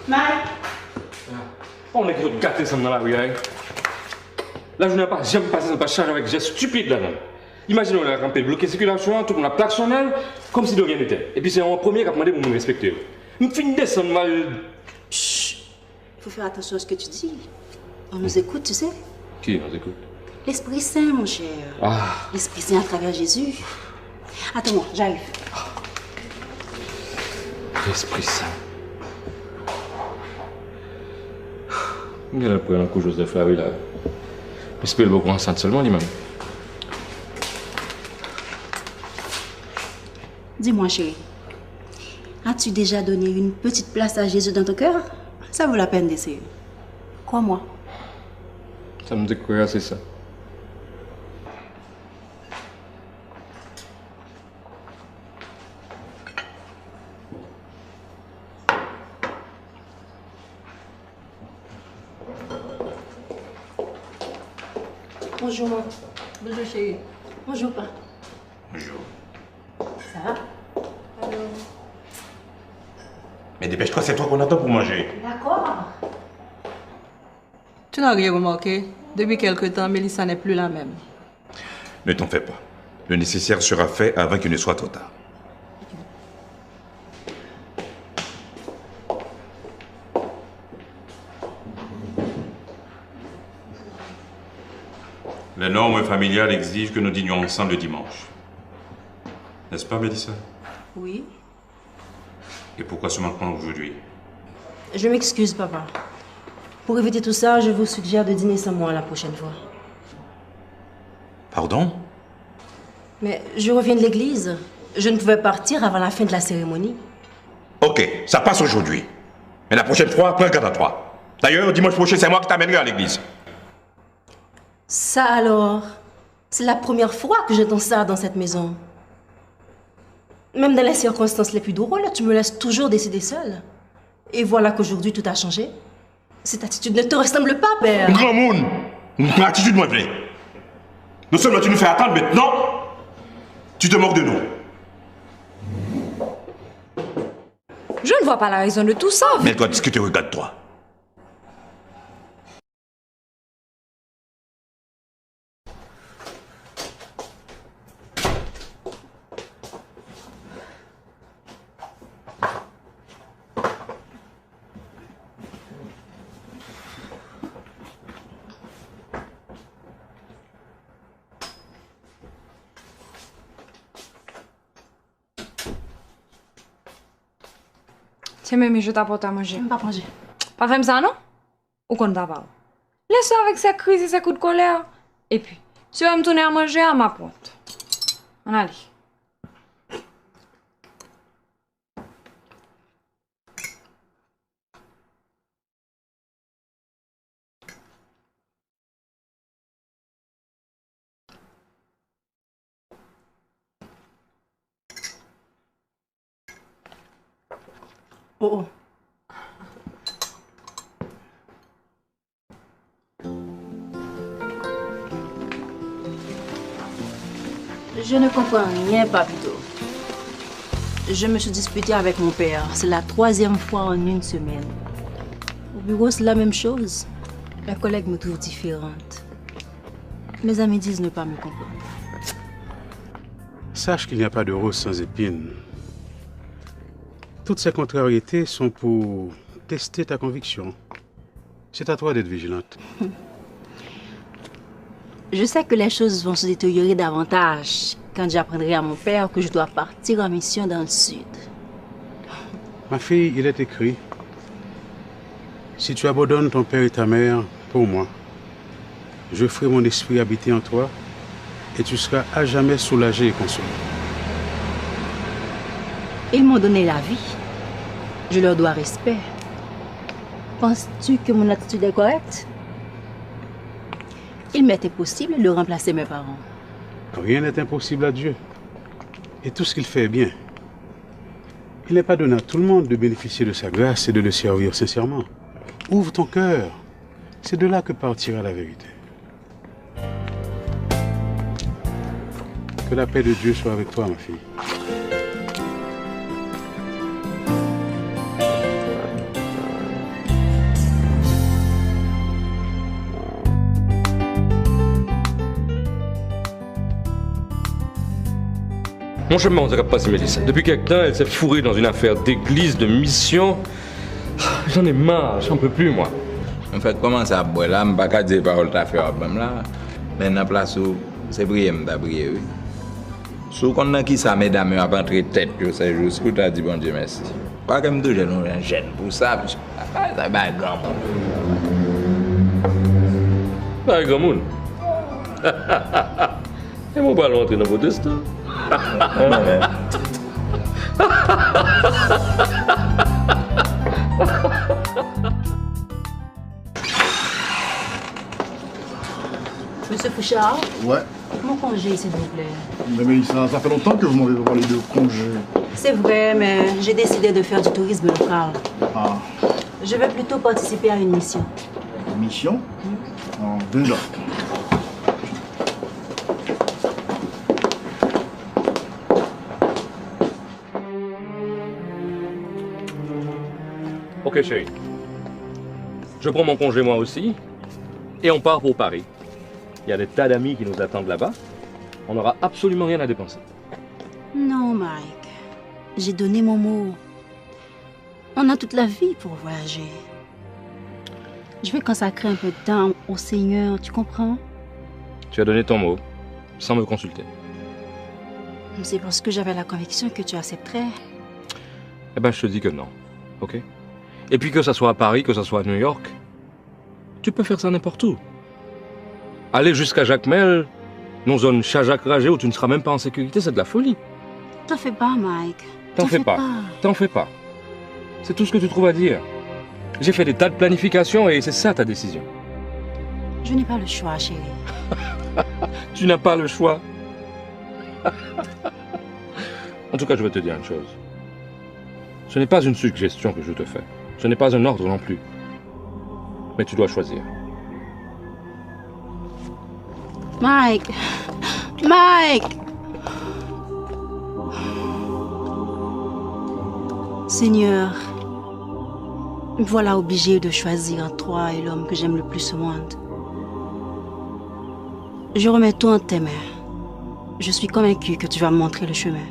Mike! On est gâtés ensemble dans la rue, hein? La journée n'a pas jamais passé sans pas charger avec des gestes stupides là-dedans. Imaginez, on a campé, bloqué la circulation, tout le monde a klaxonné, comme si de rien n'était. Et puis c'est un premier qui a demandé pour nous respecter. Nous finissons de descendre mal. Chut! Il faut faire attention à ce que tu dis. On nous écoute, tu sais? Qui nous écoute? L'Esprit Saint, mon cher. Ah! L'Esprit Saint à travers Jésus. Attends-moi, j'arrive. L'Esprit Saint. Il a pris un coup Joseph là, oui, là. J'espère le beaucoup enceinte seulement, lui-même. Dis-moi, chérie, as-tu déjà donné une petite place à Jésus dans ton cœur? Ça vaut la peine d'essayer. Crois-moi. Ça me dit quoi, c'est ça. Bonjour, maman. Bonjour, chérie. Bonjour, papa. Bonjour. Ça va? Allô? Mais dépêche-toi, c'est toi qu'on attend pour manger. D'accord. Tu n'as rien remarqué? Depuis quelque temps, Mélissa n'est plus la même. Ne t'en fais pas. Le nécessaire sera fait avant qu'il ne soit trop tard. Les normes familiales exigent que nous dînions ensemble le dimanche. N'est-ce pas, Mélissa? Oui. Et pourquoi ce manquement aujourd'hui? Je m'excuse, papa. Pour éviter tout ça, je vous suggère de dîner sans moi la prochaine fois. Pardon? Mais je reviens de l'église. Je ne pouvais partir avant la fin de la cérémonie. Ok, ça passe aujourd'hui. Mais la prochaine fois, prends garde à toi. D'ailleurs, dimanche prochain, c'est moi qui t'amènerai à l'église. Ça alors, c'est la première fois que j'entends ça dans cette maison. Même dans les circonstances les plus drôles, tu me laisses toujours décider seule. Et voilà qu'aujourd'hui, tout a changé. Cette attitude ne te ressemble pas, père. Grand monde, une attitude moins vraie. Non seulement tu nous fais attendre, maintenant, tu te moques de nous. Je ne vois pas la raison de tout ça. Mais toi, discuter, regarde-toi. Tiens, mais je t'apporte à manger. Je ne pas manger. Pas faire ça, non? Ou qu'on t'a parlé? Laisse avec sa crise et ses coups de colère. Et puis, si tu veux me tourner à manger, à ma porte. On allait. Oh, oh. Je ne comprends rien, Papito. Je me suis disputée avec mon père. C'est la 3e fois en une semaine. Au bureau, c'est la même chose. Les collègues me trouvent différente. Mes amis disent ne pas me comprendre. Sache qu'il n'y a pas de rose sans épines. Toutes ces contrariétés sont pour tester ta conviction. C'est à toi d'être vigilante. Je sais que les choses vont se détériorer davantage quand j'apprendrai à mon père que je dois partir en mission dans le sud. Ma fille, il est écrit, si tu abandonnes ton père et ta mère pour moi, je ferai mon esprit habiter en toi et tu seras à jamais soulagé et consolé. Ils m'ont donné la vie. Je leur dois respect. Penses-tu que mon attitude est correcte? Il m'était possible de remplacer mes parents. Rien n'est impossible à Dieu. Et tout ce qu'il fait est bien. Il n'est pas donné à tout le monde de bénéficier de sa grâce et de le servir sincèrement. Ouvre ton cœur. C'est de là que partira la vérité. Que la paix de Dieu soit avec toi, ma fille. Mon chemin, on ne pas si Mélissa. Depuis quelque temps, elle s'est fourrée dans une affaire d'église, de mission. J'en ai marre, j'en peux plus, moi. En fait, comment ça, boy, là, je ne peux pas dire parole ta fait là. Mais dans la place où c'est prier, je vais prier, oui. Si on a qui ça, mesdames, à pas entrer tête, c'est juste que tu as dit bon Dieu merci. Pas comme tout, je ne gêne pour ça, ça va être grand monde. Pas grand monde. Et mon ballon entrer dans vos destins. Monsieur Fouchard? Ouais. Mon congé, s'il vous plaît. Mais ça fait longtemps que vous m'avez parlé de congé. C'est vrai, mais j'ai décidé de faire du tourisme local. Ah. Je vais plutôt participer à une mission. Une mission? En dedans. Ok, chérie. Je prends mon congé moi aussi. Et on part pour Paris. Il y a des tas d'amis qui nous attendent là-bas. On n'aura absolument rien à dépenser. Non, Mike. J'ai donné mon mot. On a toute la vie pour voyager. Je vais consacrer un peu de temps au Seigneur, tu comprends? Tu as donné ton mot, sans me consulter. C'est parce que j'avais la conviction que tu accepterais. Eh ben, je te dis que non, ok? Et puis que ça soit à Paris, que ça soit à New York, tu peux faire ça n'importe où. Aller jusqu'à Jacmel, dans une Chajak Ragé où tu ne seras même pas en sécurité, c'est de la folie. T'en fais pas, Mike. T'en fais pas. T'en fais pas. C'est tout ce que tu trouves à dire. J'ai fait des tas de planifications et c'est ça ta décision. Je n'ai pas le choix, chérie. Tu n'as pas le choix. En tout cas, je vais te dire une chose. Ce n'est pas une suggestion que je te fais. Ce n'est pas un ordre non plus. Mais tu dois choisir. Mike! Mike! Seigneur, me voilà obligée de choisir entre toi et l'homme que j'aime le plus au monde. Je remets tout en tes mains. Je suis convaincue que tu vas me montrer le chemin.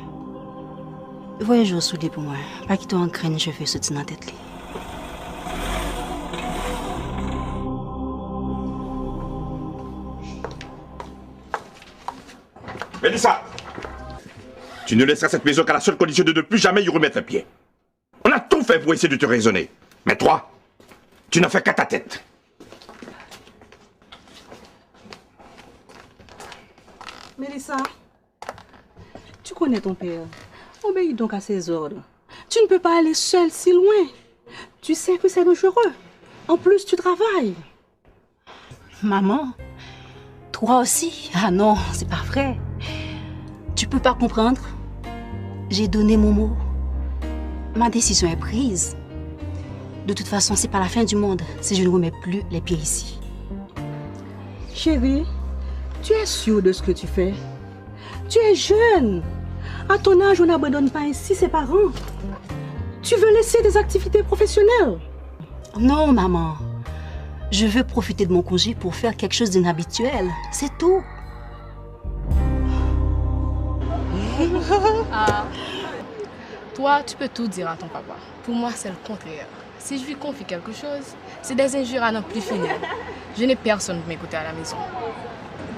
Voyage au soudé pour moi. Pas qu'il t'en craigne, je fais ce dans la tête. Mélissa, tu ne laisseras cette maison qu'à la seule condition de ne plus jamais y remettre un pied. On a tout fait pour essayer de te raisonner. Mais toi, tu n'as fait qu'à ta tête. Mélissa, tu connais ton père. Obéis donc à ses ordres. Tu ne peux pas aller seule si loin. Tu sais que c'est dangereux. En plus, tu travailles. Maman, toi aussi? Ah non, c'est pas vrai. Tu peux pas comprendre. J'ai donné mon mot. Ma décision est prise. De toute façon, c'est pas la fin du monde si je ne remets plus les pieds ici. Chérie, tu es sûre de ce que tu fais? Tu es jeune. À ton âge, on n'abandonne pas ainsi ses parents. Tu veux laisser des activités professionnelles? Non, maman. Je veux profiter de mon congé pour faire quelque chose d'inhabituel. C'est tout. Ah, toi, tu peux tout dire à ton papa. Pour moi, c'est le contraire. Si je lui confie quelque chose, c'est des injures à n'en plus finir. Je n'ai personne pour m'écouter à la maison.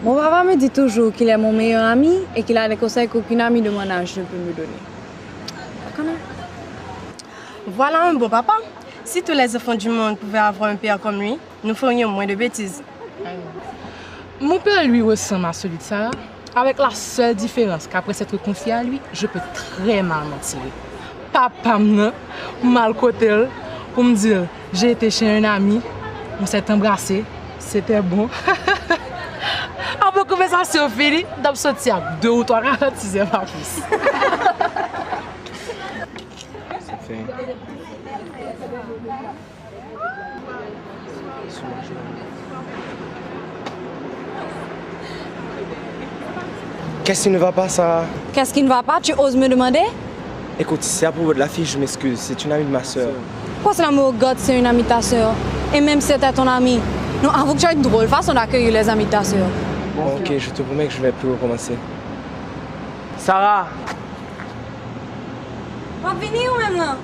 Mon papa me dit toujours qu'il est mon meilleur ami et qu'il a des conseils qu'aucune amie de mon âge ne peut me donner. Voilà un beau papa. Si tous les enfants du monde pouvaient avoir un père comme lui, nous ferions moins de bêtises. Mon père, lui, ressemble à celui de Sarah, avec la seule différence qu'après s'être confié à lui, je peux très mal m'en tirer. Papa m'a mal côté pour me dire j'ai été chez un ami, on s'est embrassé, c'était bon. Après conversation finie, d'ab sorti à 2 ou 3 ralentissements par plus. C'est fait. Qu'est-ce qui ne va pas, Sarah? Qu'est-ce qui ne va pas? Tu oses me demander? Écoute, c'est à propos de la fille, je m'excuse. C'est une amie de ma soeur. Pourquoi c'est l'amour God, c'est une amie de ta soeur? Et même si c'était ton ami. Non, avoue que tu as une drôle façon d'accueillir les amis de ta soeur. Bon, ok, je te promets que je vais plus recommencer. Sarah! On va venir ou même là?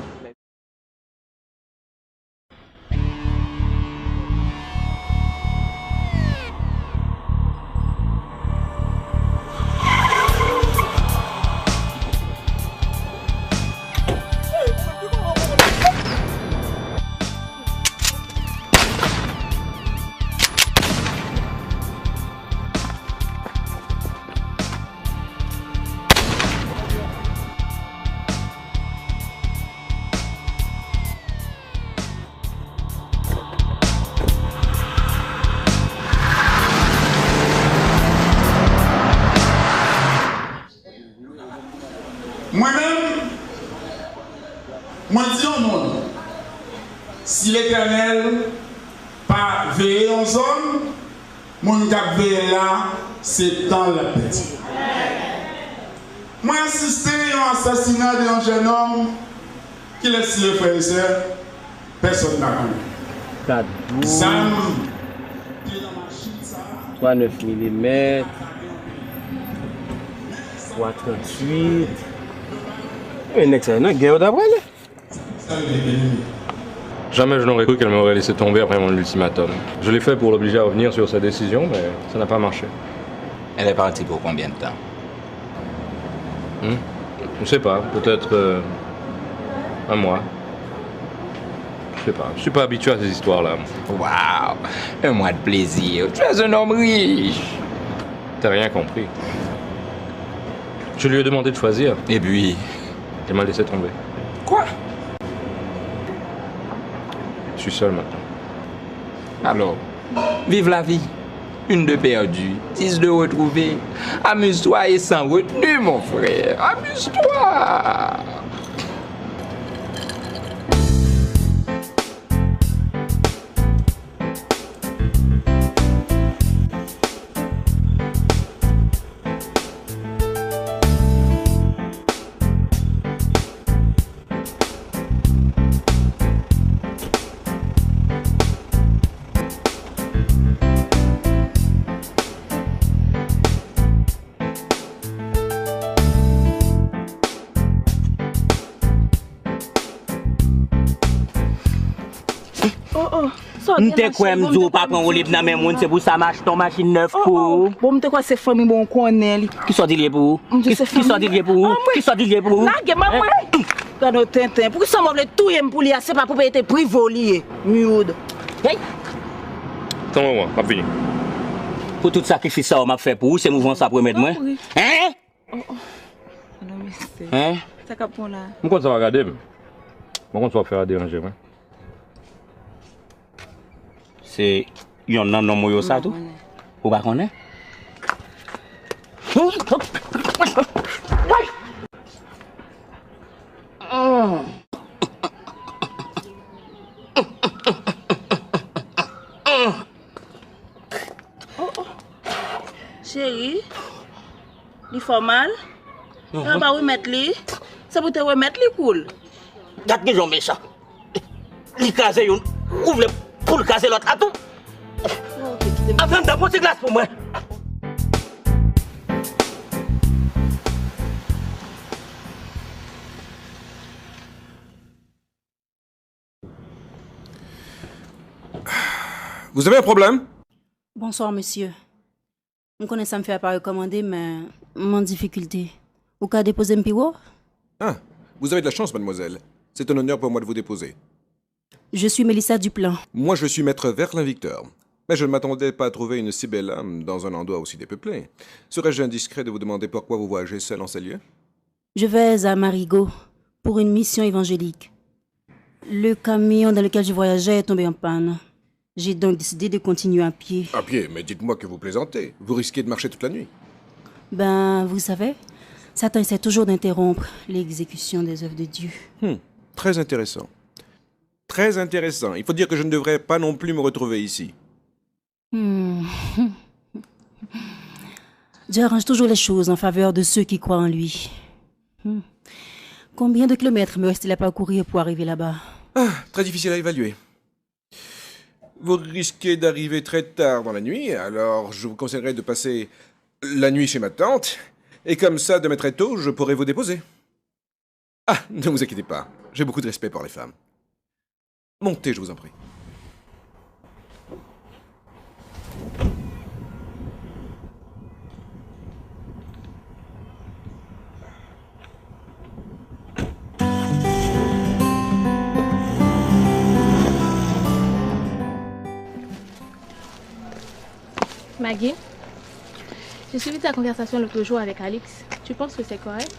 Moi-même, moi dis au monde, si l'Éternel pas veillé en zone, mon cap veillé là, c'est dans la petite. Moi assisté à l'assassinat d'un jeune homme qui laisse le frère et soeur, personne n'a connu. 39 mm, 338. Un excellent guerre d'après là. Jamais je n'aurais cru qu'elle m'aurait laissé tomber après mon ultimatum. Je l'ai fait pour l'obliger à revenir sur sa décision, mais ça n'a pas marché. Elle est partie pour combien de temps? Je ne sais pas, peut-être un mois. Je sais pas, je suis pas habitué à ces histoires-là. Waouh! Un mois de plaisir. Tu es un homme riche. T'as rien compris. Je lui ai demandé de choisir. Et puis? Elle m'a laissé tomber. Quoi? Je suis seul maintenant. Alors, vive la vie. Une de perdue, 10 de retrouvée. Amuse-toi et sans retenue, mon frère. Amuse-toi. M'te quoi m'dou pas prendre libre dans même monde c'est pour ça marche ton machine neuf pour. Bon m'te quoi c'est famille bon connaît. Qui soit dit pour? Qui soit dit pour? Qui soit dit pour? Là, Regarde Tintin, pourquoi ça m'a voulu tout pour lui, c'est pas pour être privolier, miaude. Hey! Attends-moi, pas fini. Pour tout sacrifice ça, on m'a fait pour vous, c'est mouvement ça pour mettre moi. Hein? Hein? Ça capon là. Pourquoi ça va regarder? Pourquoi ça va faire déranger, moi? C'est. Yon nan non moyo ça tout? Ou pas connaître? Chérie, il fait mal. On va remettre lui. C'est pour te remettre lui cool. Gat que j'en méchant. Li case yon, ouvre pour le caser l'autre à tout. Avant d'apporter glace pour moi. Vous avez un problème? Bonsoir, monsieur. Je connais ça me fait pas recommander, mais mon difficulté. Au cas déposer un piro? Ah, vous avez de la chance, mademoiselle. C'est un honneur pour moi de vous déposer. Je suis Mélissa Duplan. Moi, je suis maître Verlin Victor. Mais je ne m'attendais pas à trouver une si belle âme dans un endroit aussi dépeuplé. Serais-je indiscret de vous demander pourquoi vous voyagez seul en ces lieux? Je vais à Marigot pour une mission évangélique. Le camion dans lequel je voyageais est tombé en panne. J'ai donc décidé de continuer à pied. À pied? Mais dites-moi que vous plaisantez. Vous risquez de marcher toute la nuit. Ben, vous savez, Satan essaie toujours d'interrompre l'exécution des œuvres de Dieu. Très intéressant. Très intéressant. Il faut dire que je ne devrais pas non plus me retrouver ici. Dieu arrange toujours les choses en faveur de ceux qui croient en lui. Combien de kilomètres me reste-t-il à parcourir pour arriver là-bas? Très difficile à évaluer. Vous risquez d'arriver très tard dans la nuit, alors je vous conseillerais de passer la nuit chez ma tante, et comme ça, demain très tôt, je pourrai vous déposer. Ah, ne vous inquiétez pas, j'ai beaucoup de respect pour les femmes. Montez, je vous en prie. Maggie, j'ai suivi ta conversation l'autre jour avec Alix. Tu penses que c'est correct?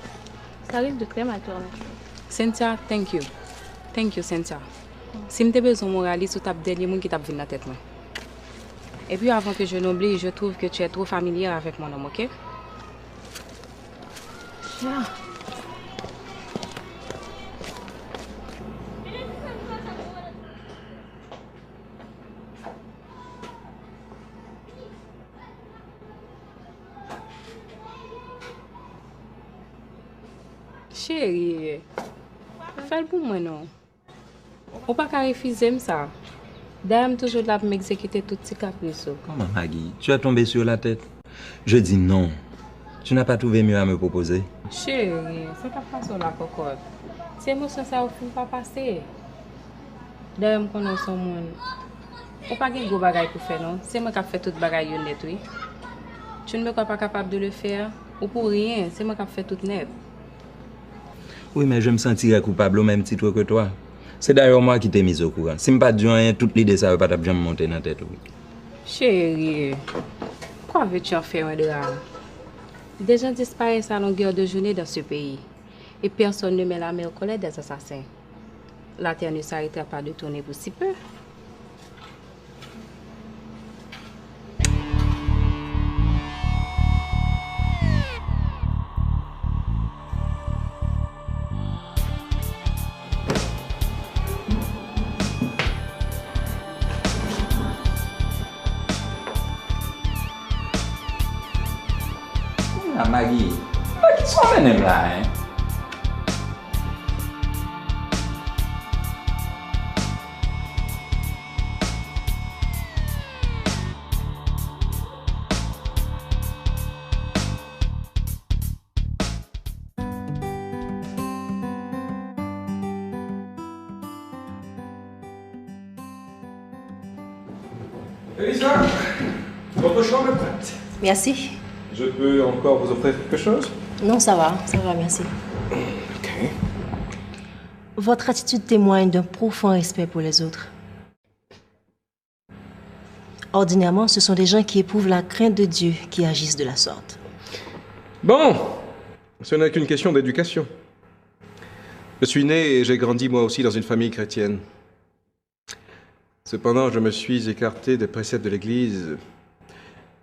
Ça risque de très mal tourner. Cynthia, thank you. Thank you, Cynthia. Si je besoin de moraliser, tu as le dernier monde qui t'a venu dans la tête. Et puis avant que je n'oublie, je trouve que tu es trop familière avec mon homme, ok? Yeah. Chérie, fais-le pour moi, non? On ne peut pas refuser ça. Dame toujours là pour m'exécuter toutes ces caprices. Comment, Maggie? Tu as tombé sur la tête? Je dis non. Tu n'as pas trouvé mieux à me proposer? Chérie, c'est pas façon la cocotte. C'est émotion ça ne faut pas passer. D'ailleurs, je connais son monde. On n'a pas de gros bagages pour faire, non? C'est moi qui ai fait tout le bagage net, oui. Tu ne me crois pas capable de le faire? Ou pour rien, c'est moi qui ai fait tout net. Oui, mais je me sentirais coupable au même titre que toi. C'est d'ailleurs moi qui t'ai mis au courant. Si je ne pas dit rien, toute l'idée ça ne va pas me monter dans la tête. Oui. Chérie, pourquoi veux-tu en faire un drame? Des gens disparaissent à longueur de journée dans ce pays. Et personne ne met la main au collet des assassins. La terre ne s'arrêtera pas de tourner pour si peu. Ah, Maggie, qui sont même là, hein? Elisa, votre chambre est prête. Merci. Je peux encore vous offrir quelque chose? Non, ça va, merci. Ok. Votre attitude témoigne d'un profond respect pour les autres. Ordinairement, ce sont des gens qui éprouvent la crainte de Dieu qui agissent de la sorte. Bon, ce n'est qu'une question d'éducation. Je suis né et j'ai grandi moi aussi dans une famille chrétienne. Cependant, je me suis écarté des préceptes de l'Église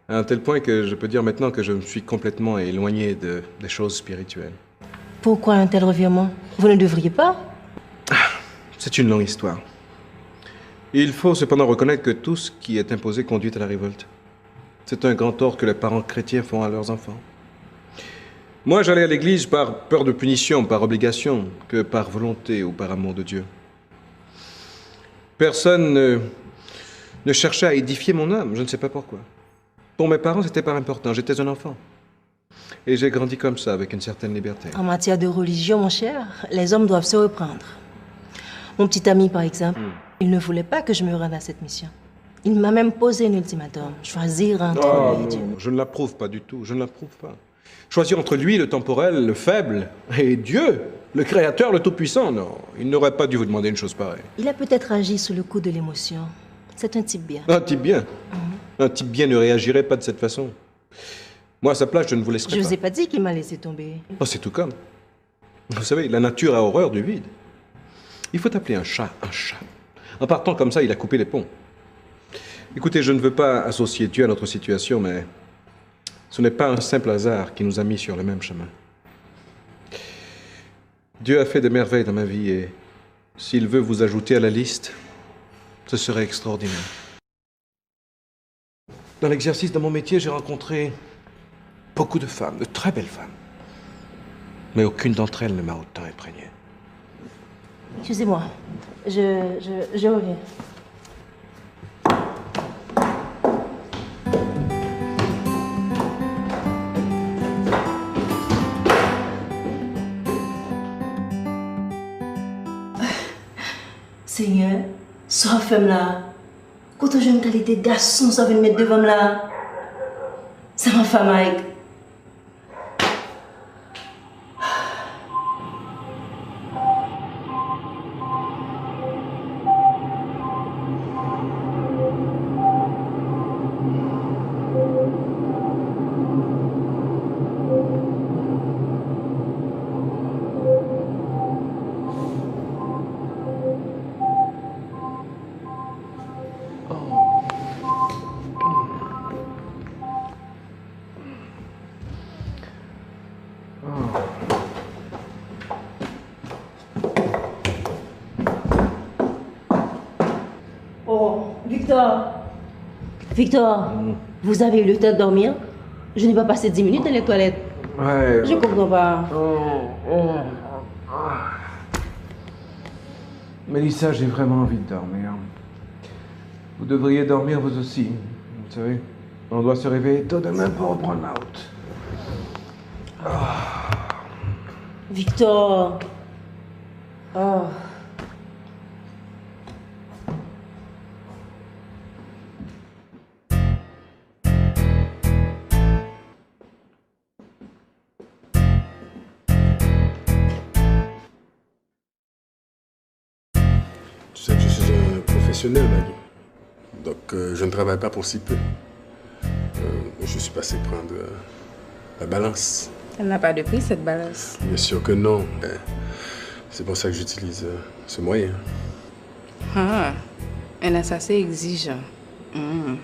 à un tel point que je peux dire maintenant que je me suis complètement éloigné des choses spirituelles. Pourquoi un tel revirement? Vous ne devriez pas? C'est une longue histoire. Il faut cependant reconnaître que tout ce qui est imposé conduit à la révolte. C'est un grand tort que les parents chrétiens font à leurs enfants. Moi, j'allais à l'église par peur de punition, par obligation, que par volonté ou par amour de Dieu. Personne ne cherchait à édifier mon âme, je ne sais pas pourquoi. Pour mes parents, c'était pas important, j'étais un enfant. Et j'ai grandi comme ça, avec une certaine liberté. En matière de religion, mon cher, les hommes doivent se reprendre. Mon petit ami, par exemple, il ne voulait pas que je me rende à cette mission. Il m'a même posé un ultimatum, choisir entre lui et Dieu. Je ne l'approuve pas du tout, je ne l'approuve pas. Choisir entre lui, le temporel, le faible, et Dieu, le Créateur, le Tout-Puissant, non. Il n'aurait pas dû vous demander une chose pareille. Il a peut-être agi sous le coup de l'émotion. C'est un type bien. Un type bien. Un type bien ne réagirait pas de cette façon. Moi, à sa place, je ne vous laisserai Je pas. ne vous ai pas dit qu'il m'a laissé tomber. Oh, c'est tout comme. Vous savez, la nature a horreur du vide. Il faut appeler un chat un chat. En partant comme ça, il a coupé les ponts. Écoutez, je ne veux pas associer Dieu à notre situation, mais ce n'est pas un simple hasard qui nous a mis sur le même chemin. Dieu a fait des merveilles dans ma vie et s'il veut vous ajouter à la liste, ce serait extraordinaire. Dans l'exercice de mon métier, j'ai rencontré beaucoup de femmes, de très belles femmes. Mais aucune d'entre elles ne m'a autant imprégné. Excusez-moi, je reviens. Seigneur, sois femme là. Quand je me qualité garçon, ça vient me mettre devant là. C'est ma femme, Mike. Victor, vous avez eu le temps de dormir? Je n'ai pas passé 10 minutes dans les toilettes. Ouais. Je comprends pas. Mélissa, j'ai vraiment envie de dormir. Vous devriez dormir vous aussi. Vous savez, on doit se réveiller tôt demain pour reprendre la route. Victor. Oh. Tu sais que je suis un professionnel, Maggie. Donc, je ne travaille pas pour si peu. Je suis passé prendre la balance. Elle n'a pas de prix, cette balance. Bien sûr que non. C'est pour ça que j'utilise ce moyen. Ah, elle est assez exigeant. Mm.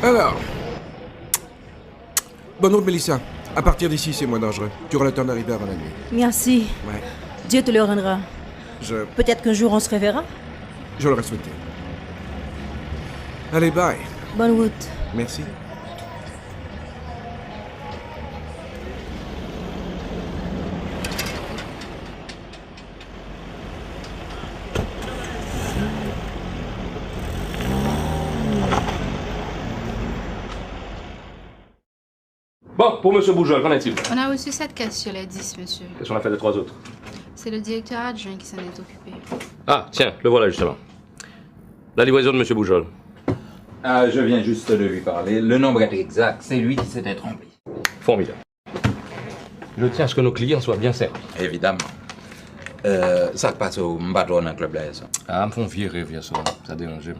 Alors, bonne route, Mélissa. À partir d'ici, c'est moins dangereux. Tu auras le temps d'arriver avant la nuit. Merci. Ouais. Dieu te le rendra. Peut-être qu'un jour on se reverra. Je l'aurais souhaité. Allez, bye. Bonne route. Merci. Bon, pour M. Boujol, qu'en est-il? On a reçu 7 caisses sur les 10, monsieur. Qu'est-ce qu'on a fait des 3 autres? C'est le directeur adjoint qui s'en est occupé. Ah, tiens, le voilà justement. La livraison de M. Boujol. Ah, je viens juste de lui parler. Le nombre est exact. C'est lui qui s'était trompé. Formidable. Je tiens à ce que nos clients soient bien servis. Évidemment. Ça passe au bateau dans le club là, ça. Ah, me font vieux rêve hier soir. Ça dérange.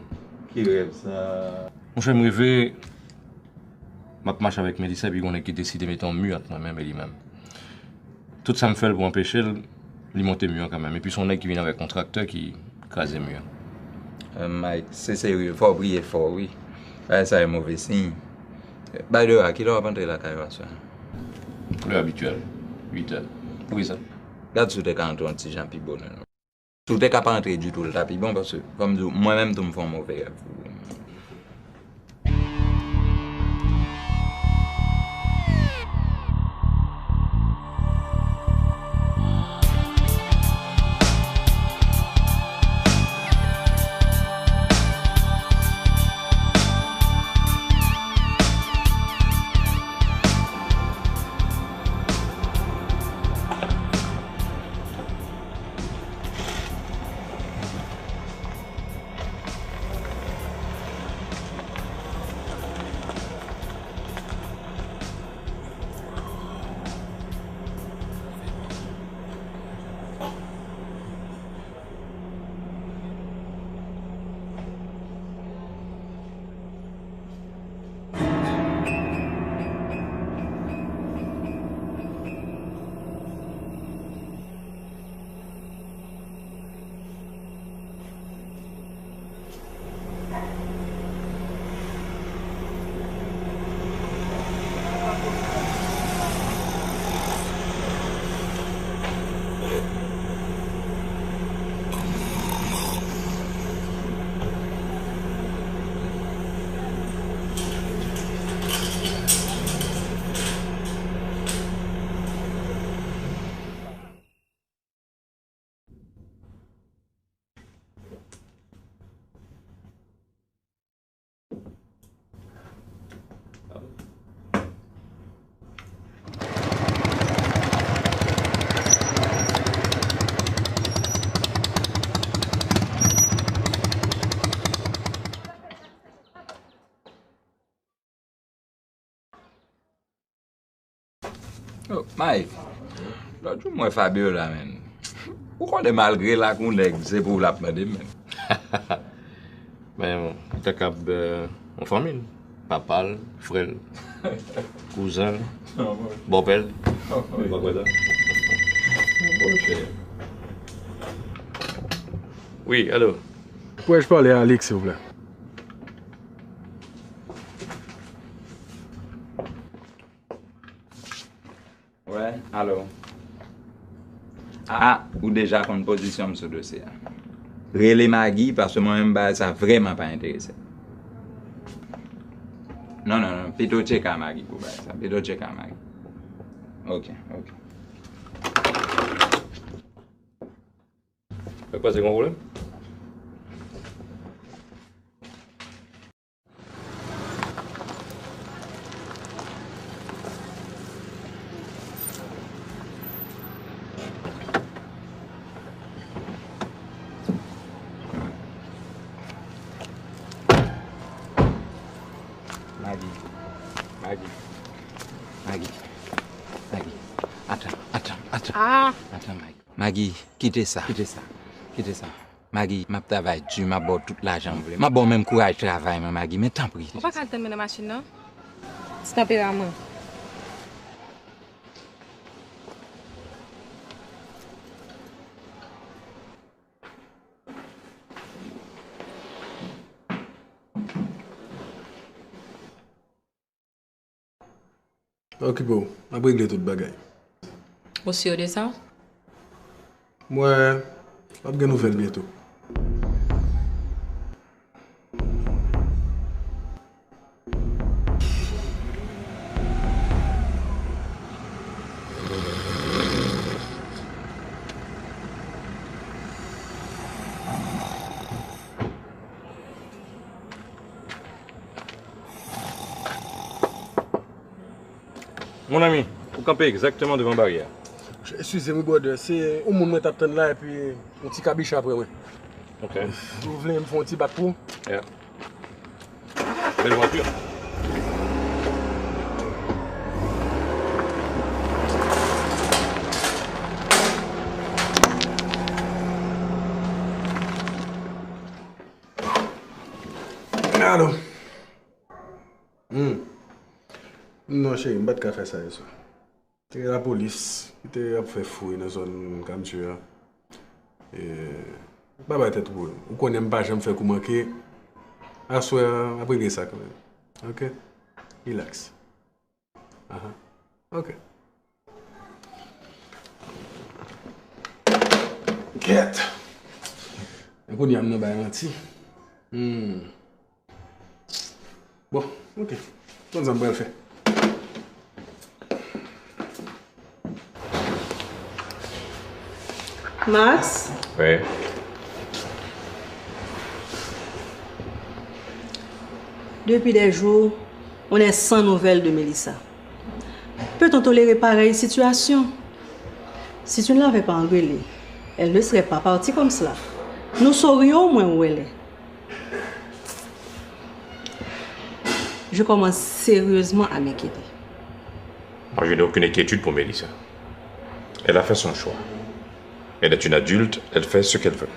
Qui rêve ça? Mon cher, me rêver. Ma marche avec Mélissa, puis on a qui décide de mettre en muette moi-même et lui-même. Tout ça me fait pour empêcher lui monter mieux quand même. Et puis son nez qui vient avec un contracteur qui crase mieux. Mike, c'est sérieux, faut briller fort, oui. Ça c'est un mauvais signe. By the way, à qui doit rentrer la carrière, ça? L'heure habituelle, 8 heures. Oui, ça. Regarde si tu es quand un petit Jean puis bonheur. Tu n'es pas rentré du tout le tapis bon parce que, comme moi-même, tu me fais un mauvais rêve. Oh, Mike, là, tu moi Fabio là, man. Pourquoi de malgré la qu'on c'est pour la demander, man? Mais t'as qu'à en famille. Papa, frère, cousin, beau-père. Oui, allô? Pourrais-je parler à Alex, s'il vous plaît? Ouais, allô? Ah, ou déjà qu'on position sur ce dossier. Relais Maggie parce que moi-même, ça vraiment pas intéressé. Non, plutôt check à Maggie pour ça. Plutôt check à Maggie. Ok. Quoi, c'est mon problème? Attends. Ah. Attends, Mike. Maggie, quittez ça. Maggie, ma travail, tu m'as bon toute l'argent. Ma bon même courage de travail, Maggie, mais t'en prie. On va pas calmer la machine, non? C'est tempérament. Ok, bon, on va régler tout le bagage. Vous sûr de ça? Moi, on va une nouvelle bientôt. Mon ami, vous campez exactement devant la barrière. Excusez-moi, brother, c'est au moment où t'attends là et puis un petit cabiche après, ouais. Ok. Vous voulez me faire un petit bac pour? Yeah. Belle voiture. Allô? Non, chérie, je ne peux pas faire ça. C'est la police qui a fait fouiller dans la zone comme tu as. Pas de tête pour vous. Vous ne connaissez pas, je me fais comment manquer. À soir, après ça quand même. Ok? Relax. Ok. Quête. On y a un balanci. Bon, ok. Bonne zambou, elle fait. Max? Oui. Depuis des jours, on est sans nouvelles de Mélissa. Peut-on tolérer pareille situation? Si tu ne l'avais pas engueulée, elle ne serait pas partie comme cela. Nous saurions au moins où elle est. Je commence sérieusement à m'inquiéter. Moi, je n'ai aucune inquiétude pour Mélissa. Elle a fait son choix. Elle est une adulte, elle fait ce qu'elle veut.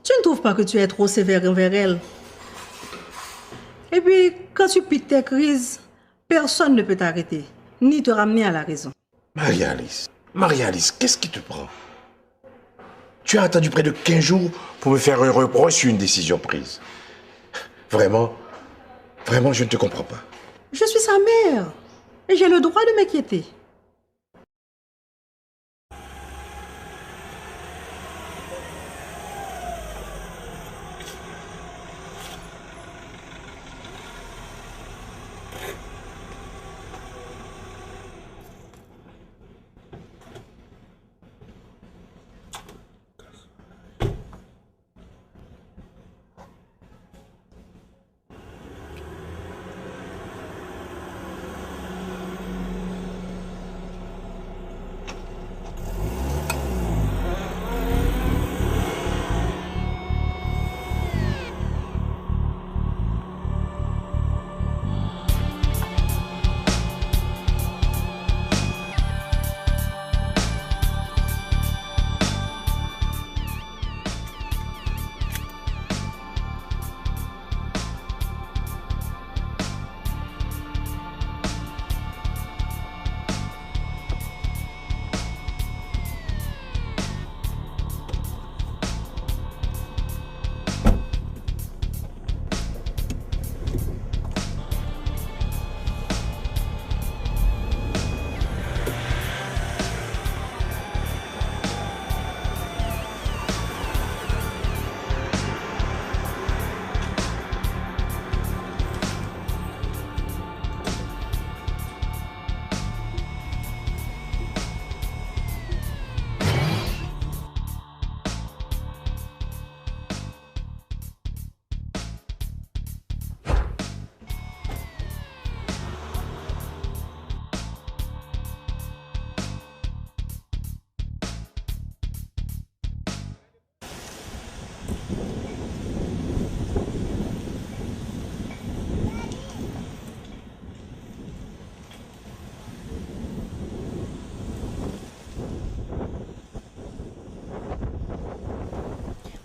Tu ne trouves pas que tu es trop sévère envers elle? Et puis, quand tu piques tes crises, personne ne peut t'arrêter, ni te ramener à la raison. Marie-Alice, qu'est-ce qui te prend? Tu as attendu près de 15 jours pour me faire un reproche sur une décision prise. Vraiment, je ne te comprends pas. Je suis sa mère et j'ai le droit de m'inquiéter.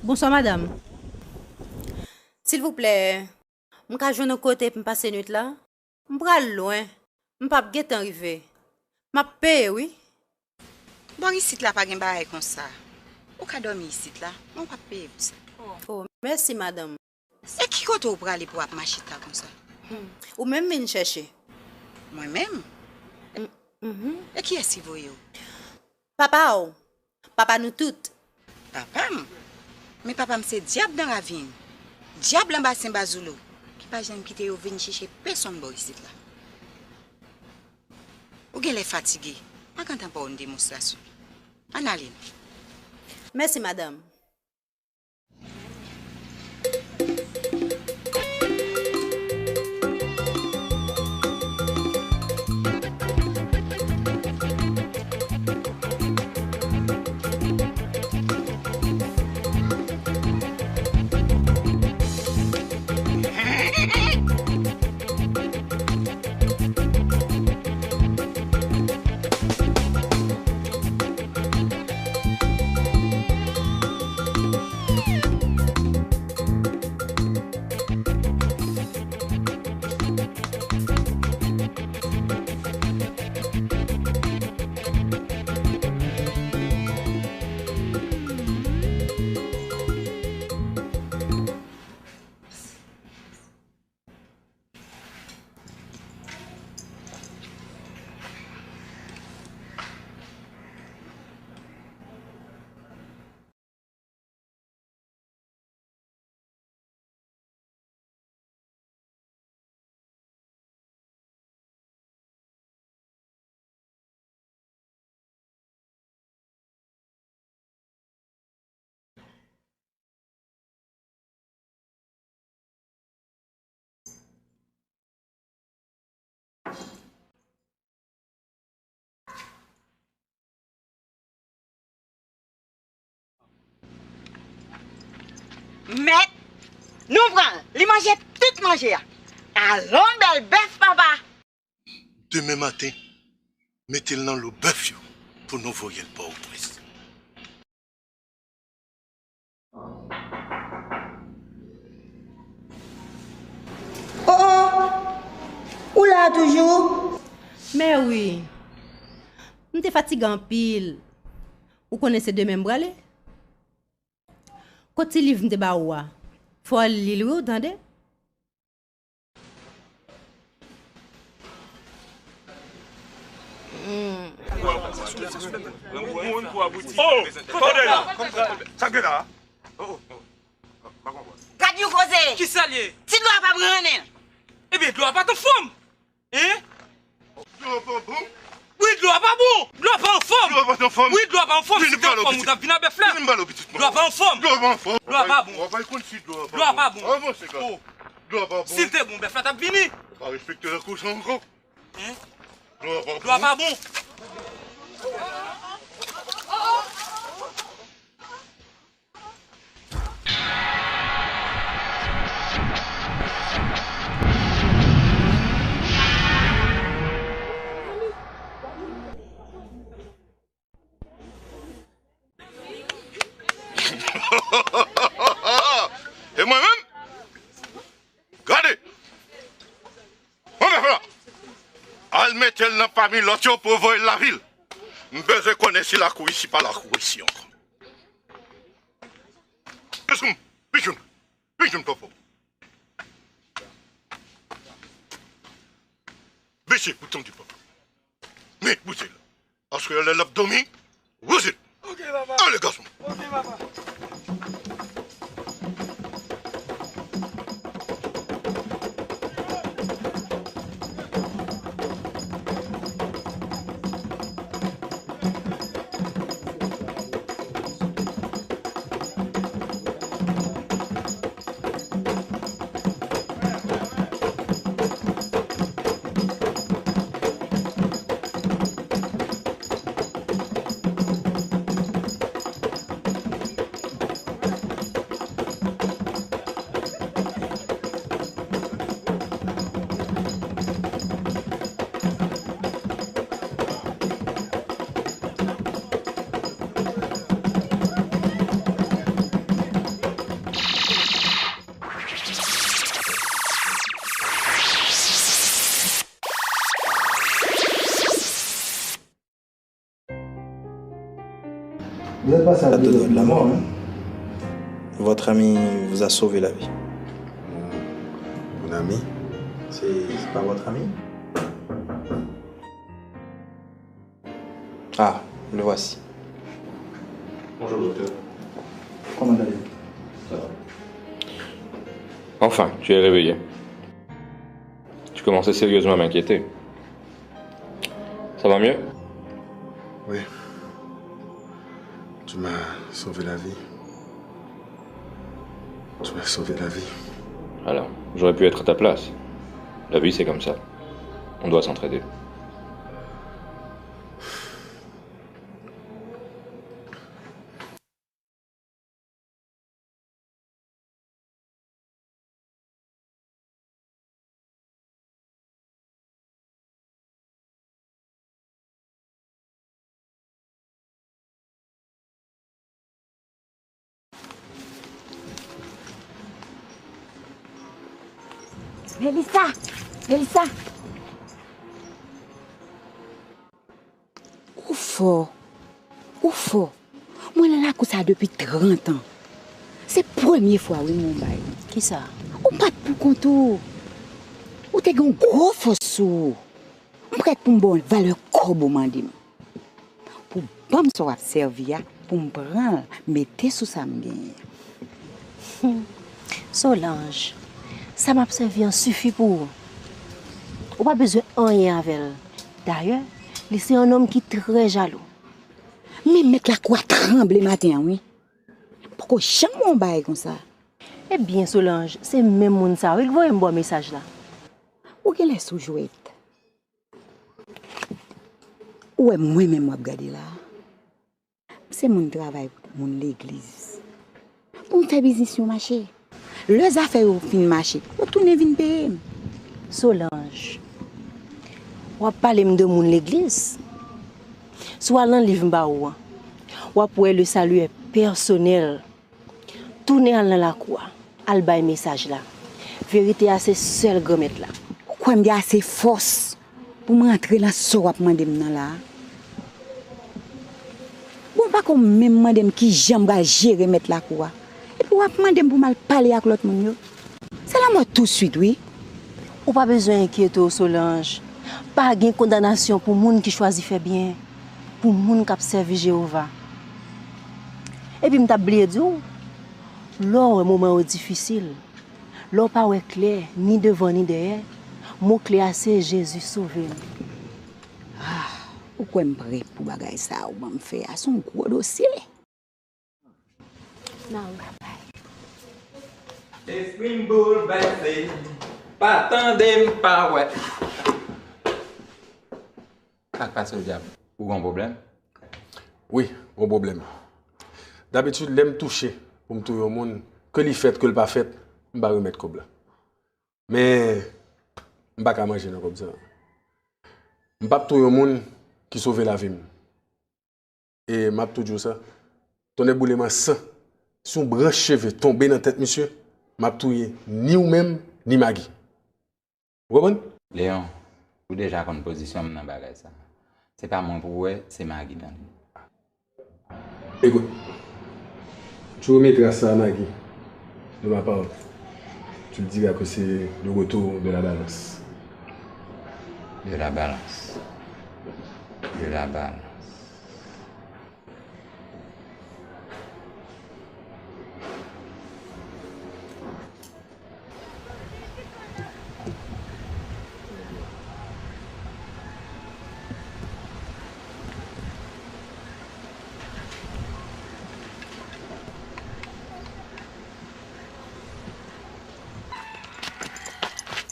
Bonsoir, madame. S'il vous plaît, je vais jouer de côté pour passer la nuit là. Je vais loin. Je ne vais pas arriver. Je vais payer, oui. Bon, ici, là, pas de bail comme ça. Ou ka dormir ici, là. On va payer pour ça. Oh, merci, madame. Et qui côté vous aller pour marcher là comme ça? Ou même me chercher. Moi-même? Et qui est-ce que vous? Papa, oh. Papa, nous toutes. Papa? Mais papa, c'est diable dans la ville. Diable en bas, c'est Bazoulou. Qui pas jamais quitter ou venir chercher personne ici là. Ou qu'elle est fatiguée. Je ne pas une démonstration. Analine. Merci, madame. Mais, nous prenons, les manger tout manger. Allons, belle bœuf, papa. Demain matin, mettez-le dans le bœuf pour nous voyer le port au presse. Oh, où là toujours? Mais oui. Je suis fatigué en pile. Vous connaissez de même brale? Quand il livre de baoua, faut aller lire, entendez? Ça que là? Quand vous causez? Qui s'allie? Tu dois pas prendre. Eh bien, tu dois pas te forme. Hein? Oui, tu dois pas bon. Tu dois pas en forme. Tu dois pas en forme. Oui, tu dois pas en forme. Si tu es en forme, tu as bien à beffler. Tu dois pas en forme. Tu dois pas en forme. Tu dois pas bon. On va y compter. Tu dois pas bon. Tu dois pas bon. Si tu es bon, beffler, tu as fini. Tu vas respecter la course encore. Hein? Tu dois pas bon. Tu dois pas bon. Et moi-même, regardez, al mettre dans la famille l'autre pour voir la ville. Je connais si la cour ici, pas la cour ici encore. Bichoun, papa. Baissez, bouton du papa. Mais, bousez-le. Parce que l'abdomen, bousez-le. Ok, papa. Allez, garçon. Ok, papa. Vous n'êtes pas à deux doigts de la mort, hein? Votre ami vous a sauvé la vie. Mon ami? C'est pas votre ami? Ah, le voici. Bonjour, docteur. Comment allez-vous? Ça va. Enfin, tu es réveillé. Tu commençais sérieusement à m'inquiéter. Ça va mieux? Oui. Tu m'as sauvé la vie. Tu m'as sauvé la vie. Alors, j'aurais pu être à ta place. La vie, c'est comme ça. On doit s'entraider. Mélissa. Où faut? Moi, je suis là depuis 30 ans. C'est la première fois, oui, mon bail. Qui ça? Ou pas de contour. Ou t'es un gros fossour. Je prête pour une bonne valeur comme au mandim. Pour bon me soit servi, pour me prendre, mettre sous sa main. Solange, ça m'a servi en suffit pour. On n'a pas besoin de rien avec elle. D'ailleurs, c'est un homme qui est très jaloux. Mais mec la quoi tremble matin, oui. Pourquoi chame mon bail comme ça? Eh bien, Solange, c'est même mon ça. Il voit un bon message là. Où qu'elle est sous jouette? Où est moi-même, moi, regarder là? C'est mon travail pour l'église. Pour me faire business yo marché. Les affaires yo fin marché. Yo tourner vinn payer. Solange. Ou parler de moun l'église. Soit dans livre ba ou. Ou pour le salut est personnel. Tourner dans la cour. Al bay message là. Vérité à c'est seul gomet là. Pourquoi me assez force pour m'entrer dans ce wap mandem nan là? Bon pas comme même mandem qui j'aime ga gérer mettre la cour. Et puis wap mandem pour mal parler avec l'autre moun yo. C'est la mort tout de suite, oui. Ou pas besoin d'inquiéter Solange. Pas de condamnation pour moun qui choisit faire bien, pour moun qui servi Jéhovah. Et puis m'ta oublié dire, lors un moment difficile, lors pas clair ni devant ni derrière, mot clé c'est Jésus sauvé. Ah, pourquoi me prêt pour bagay ça ou me faire son gros dossier. Non. Esprit bouleversé, pas tandem, pas ouais. Qu'est-ce qui passe au diable? Ou un problème? Oui, un problème. D'habitude, l'aime toucher pour me toucher au monde, que li fait, que le pas fait, je vais remettre comme là. Mais, je ne vais pas manger comme ça. Je ne vais pas toucher au monde qui sauve la vie. Et je vais toujours ça. Ton éboulement sang, si un branche cheveux tombe dans la tête, monsieur, je vais toucher ni ou même, ni Maggie. Vous comprenez? Léon, vous déjà une position dans le bagage ça. C'est pas moi pour vous, c'est Maggie. Écoute, tu remettras ça à Maggie, de ma part. Tu lui diras que c'est le retour de la balance. De la balance. De la balance.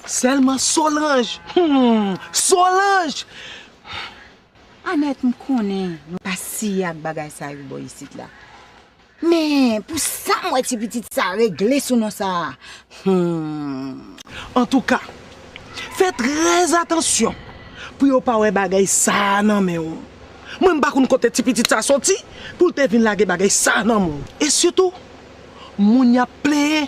Seulement Solange. Solange. Annette me connaît, nous pas si ak bagay ça yu boy ici là. Mais pour ça moi petit ça régler sous nous ça. En tout cas, faites très attention pour yo pas wè bagay ça nan men ou. Moi m'pa konn côté petit ça sorti pour te vinn lage bagay ça nan moun. Et surtout, moun y a plein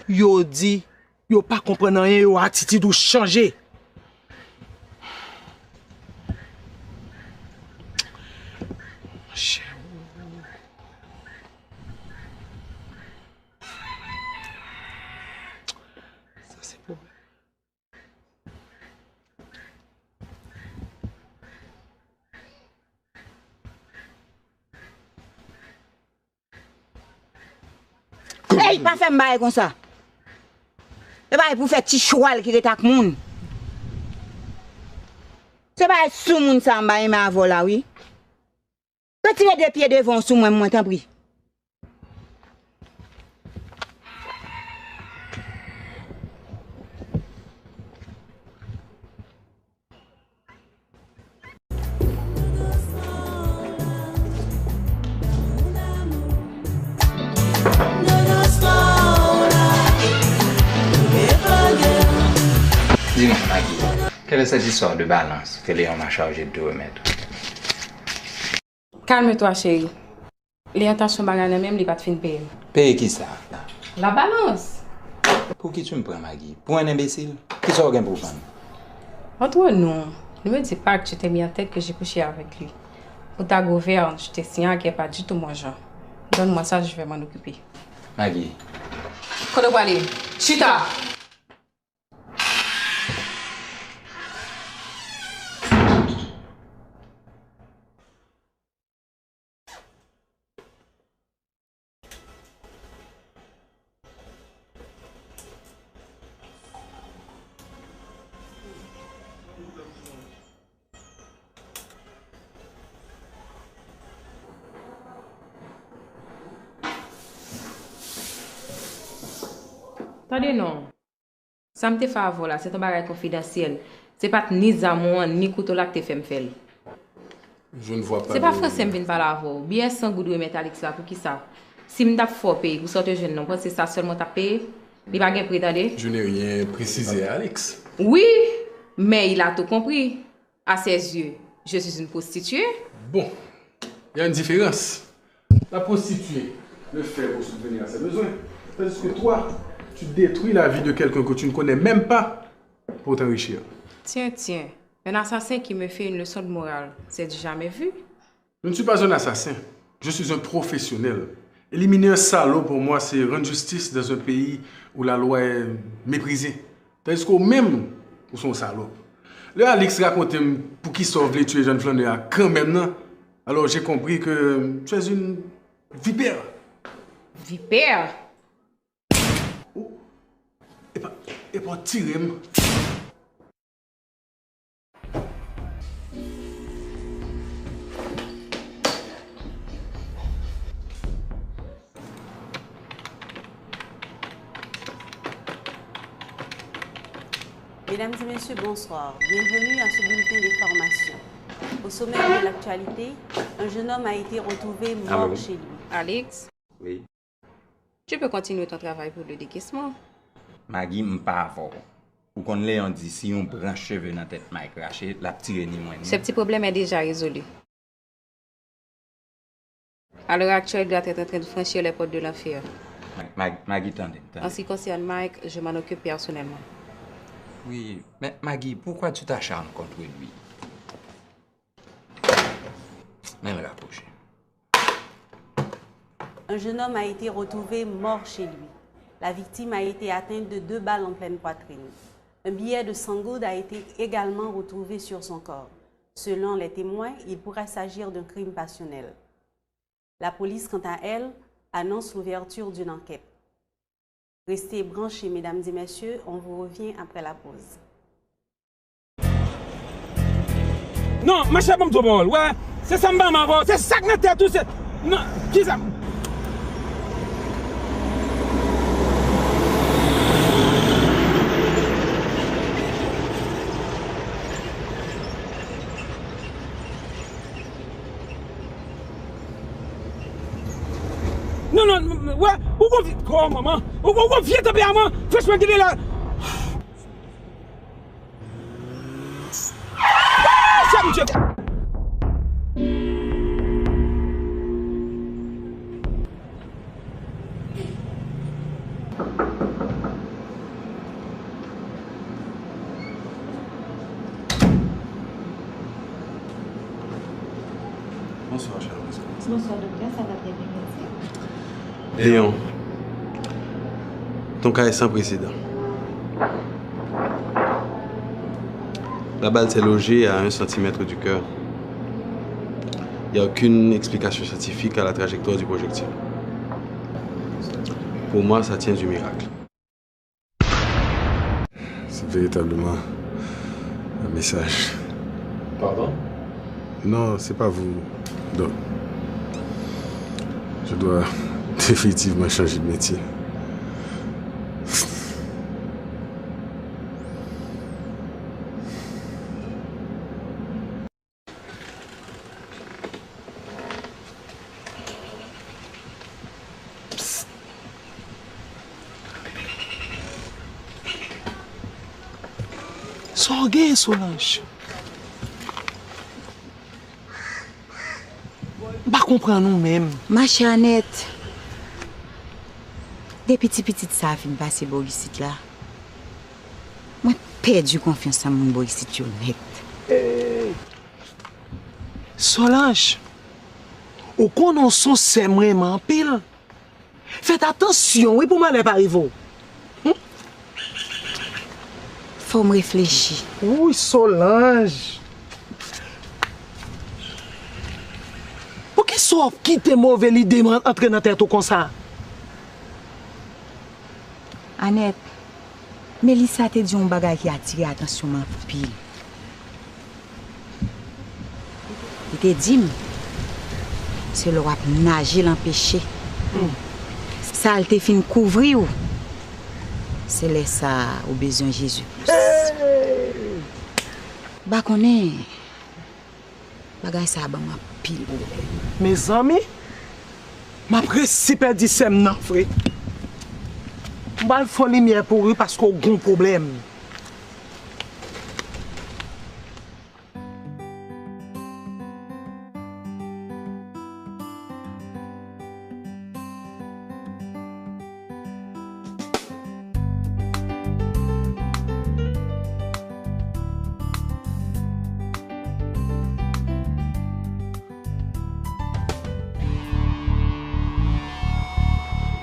yo dit yo pas comprendre rien, yo attitude ou changer. Ça c'est pour Hey, pas faire m'baye comme ça. C'est pas pour faire petit choual qui est avec moun. C'est pas sous moun ça m'baye mais avant là oui. Retirez des pieds devant sous moi t'en prie. Dis-moi, Maggie, quelle est cette histoire de balance que Léon m'a chargé de te remettre? Calme-toi, chérie. Léon t'a son bagage même, il va te fin payer. Payer qui ça? La balance. Pour qui tu me prends, Maggie? Pour un imbécile? Qui ça pour prendre? Entre nous, ne me dis pas que tu t'es mis en tête que j'ai couché avec lui. Pour ta gouverne, je t'ai signé qu'il n'est pas du tout mon genre. Donne-moi ça, je vais m'en occuper. Maggie. Quand aller? Chita! Attendez, non. Ça me fait favor là, c'est un bagage confidentiel. C'est pas ni zamon, ni couteau là que tu fais me faire. Je ne vois pas. C'est pas français me vient pas là avant. Bien sans goudou et métallique là pour qui ça? Si je suis payé, vous sortez jeune, non, c'est ça seulement t'as payé. Il va pas prétendre. Je n'ai rien précisé à Alex. Oui, mais il a tout compris. À ses yeux, je suis une prostituée. Bon, il y a une différence. La prostituée le fait pour subvenir à ses besoins. Tandis que toi, tu détruis la vie de quelqu'un que tu ne connais même pas pour t'enrichir. Tiens, un assassin qui me fait une leçon de morale, c'est du jamais vu. Je ne suis pas un assassin, je suis un professionnel. Éliminer un salaud pour moi, c'est rendre justice dans un pays où la loi est méprisée. Tandis qu'au même, pour son salaud. Le Alex racontait pour qui sauve les tuer jeunes flaneurs quand même, non? Alors j'ai compris que tu es une vipère. Vipère? Et pas tirer. Mesdames et messieurs, bonsoir. Bienvenue à ce bulletin d'information. Au sommaire de l'actualité, un jeune homme a été retrouvé mort chez lui. Alex? Oui. Tu peux continuer ton travail pour le décaissement. Maggie m'pas fort. Pour qu'on l'ait on dit si on branche cheveux dans la tête Mike craché, la petite ni moins. Ce petit problème est déjà résolu. À l'heure actuelle, il doit être en train de franchir les portes de l'enfer. Maggie, tendez. En ce qui concerne Mike, je m'en occupe personnellement. Oui, mais Maggie, pourquoi tu t'acharnes contre lui? Même rapproché. Un jeune homme a été retrouvé mort chez lui. La victime a été atteinte de 2 balles en pleine poitrine. Un billet de 100 goudes a été également retrouvé sur son corps. Selon les témoins, il pourrait s'agir d'un crime passionnel. La police, quant à elle, annonce l'ouverture d'une enquête. Restez branchés, mesdames et messieurs, on vous revient après la pause. Non, ma chère, bon, ouais, c'est ça, maman, c'est ça que notre tête, tout c'est. Non, qui ça? Non, non, ouais, où qu'on vient, quoi, maman? Où qu'on vient taper à moi? Fais-moi guider là. Ça me tue. Bonsoir, cher monsieur. Bonsoir, docteur, ça va bien, merci. Léon, ton cas est sans précédent. La balle s'est logée à 1 centimètre du cœur. Il n'y a aucune explication scientifique à la trajectoire du projectile. Pour moi, ça tient du miracle. C'est véritablement un message. Pardon? Non, c'est pas vous. Donc, je dois définitivement changer de métier. Sorguez, Solange. Pas comprendre nous-mêmes. Ma chère Annette, des petites ça fin passer ici là. Moi perdu confiance en mon ici honnête. Solange, au qu'on son c'est vraiment pile. Faites attention, oui, pour m'aller pas arriver. Faut me réfléchir. Oui, Solange. Pour qui soit quitter mauvais l'idée entrer dans tête comme ça? Annette, Mélissa te dit un bagage qui a attiré l'attention de pile. Il te dit, c'est le roi nager l'empêcher. Ça, elle te fin couvrir. C'est là ça au besoin Jésus. Bah qu'on est bagay ça ba ma pile. Mes amis, Ma presse perdu sem nan, frère. M'bal fon lumière pour eux parce qu'on a un problème.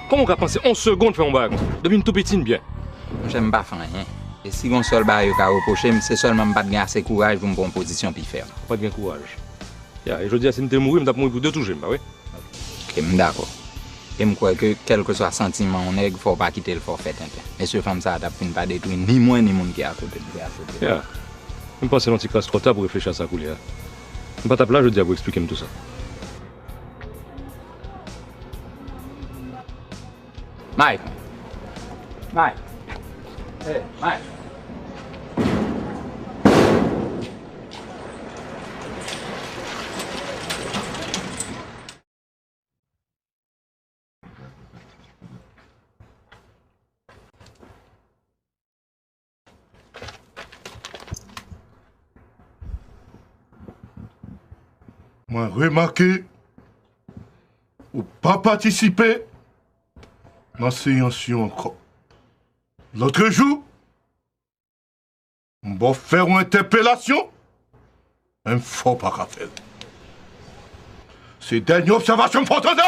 Comment on a pensé 11 secondes faire un bagarre depuis une tout petite bien? J'aime pas faire rien. Et si on seul bail ka reprocher, c'est seulement pas de assez courage pour me prendre position puis faire. Pas de courage. Et je dis si m'te mourir, m't'a mourir pour deux toujours, bah oui. OK, d'accord. Et me crois que quel que soit sentiment on est, faut pas quitter le forfait. Mais ce femme ça t'a pas détruire ni moi ni monde qui est à côté de. Yeah. Je pense que c'est un petit classe trop tard pour réfléchir à ça couler. Je pas tape là, je dis à vous expliquer tout ça. Mike. Mike. Hey, Mike. Moi, remarqué, ou pas participer dans la séance encore. L'autre jour, on va faire une interpellation, un faux pas qu'à faire. C'est dernière observation qu'il faut donner.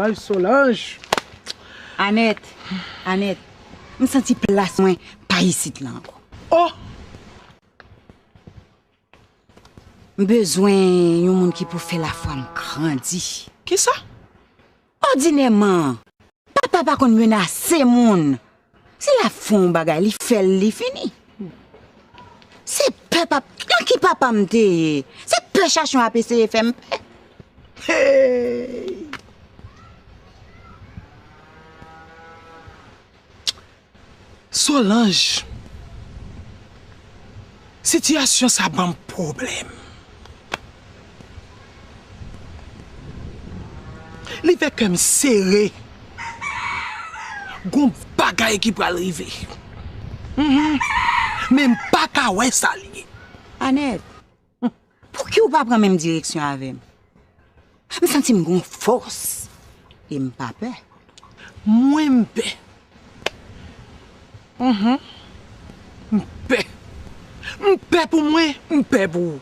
Solange. Annette, je me sens place moins pas ici là encore. Oh! Besoin d'un monde qui peut faire la femme grandir. Qui ça? Ordinairement, papa pas qu'on menace monde. C'est la femme bagay, li fait li fini. C'est papa, qui papa m'te. C'est peu chachon à PCFM. Hey! Solange, situation ça a un problème. Li fait comme serré. Gon bagay qui peut arriver. Même pas ka ouais ça li. Annette, pour qui ou pas prendre même direction avec moi? Je me sens une force et je pas peur. Moi je paix. Paix pour moi, paix pour vous.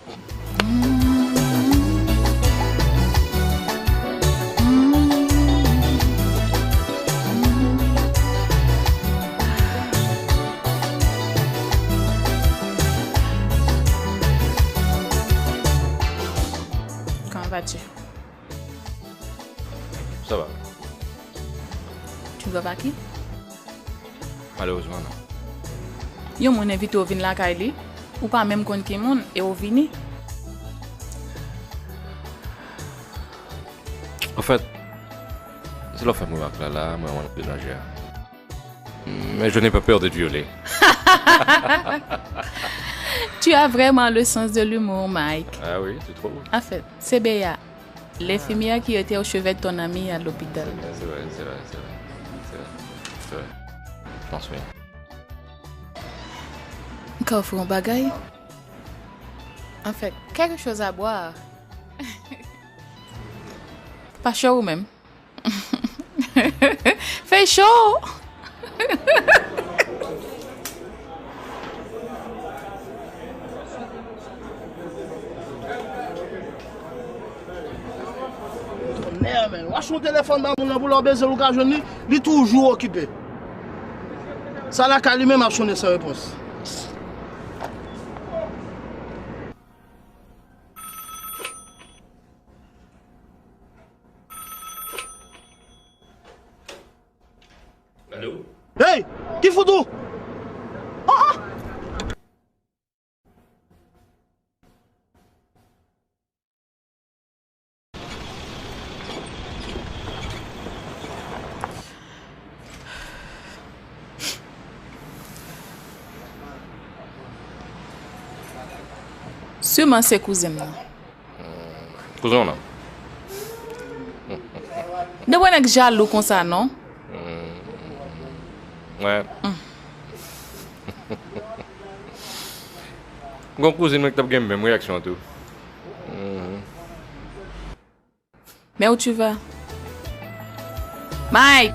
Comment vas-tu? Ça va. Tu vas pas qui? Malheureusement, non. Yo mon invité au vin la Kylie ou pas même kon ki moun et au vini. En fait, c'est la femme qui là, moi, on est ménagère. Mais je n'ai pas peur d'être violé. Tu as vraiment le sens de l'humour, Mike. Ah oui, tu trouves? En fait, c'est Béa, l'infirmière qui était au chevet de ton ami à l'hôpital. C'est vrai. Je m'en souviens. Quand on fait un bagaille? En fait, quelque chose à boire. Pas chaud même. Fait chaud! Merde, watch mon téléphone pour leur baiser l'occasion, il est toujours occupé. Ça là, quand lui-même a sonné sa réponse. Allô? Hey, qui fout tout? Sûrement c'est cousin. Cousin, non? De bon être jaloux comme ça, non? Ouais. Gon cousine qui a une même réaction tout. Mais où tu vas? Mike!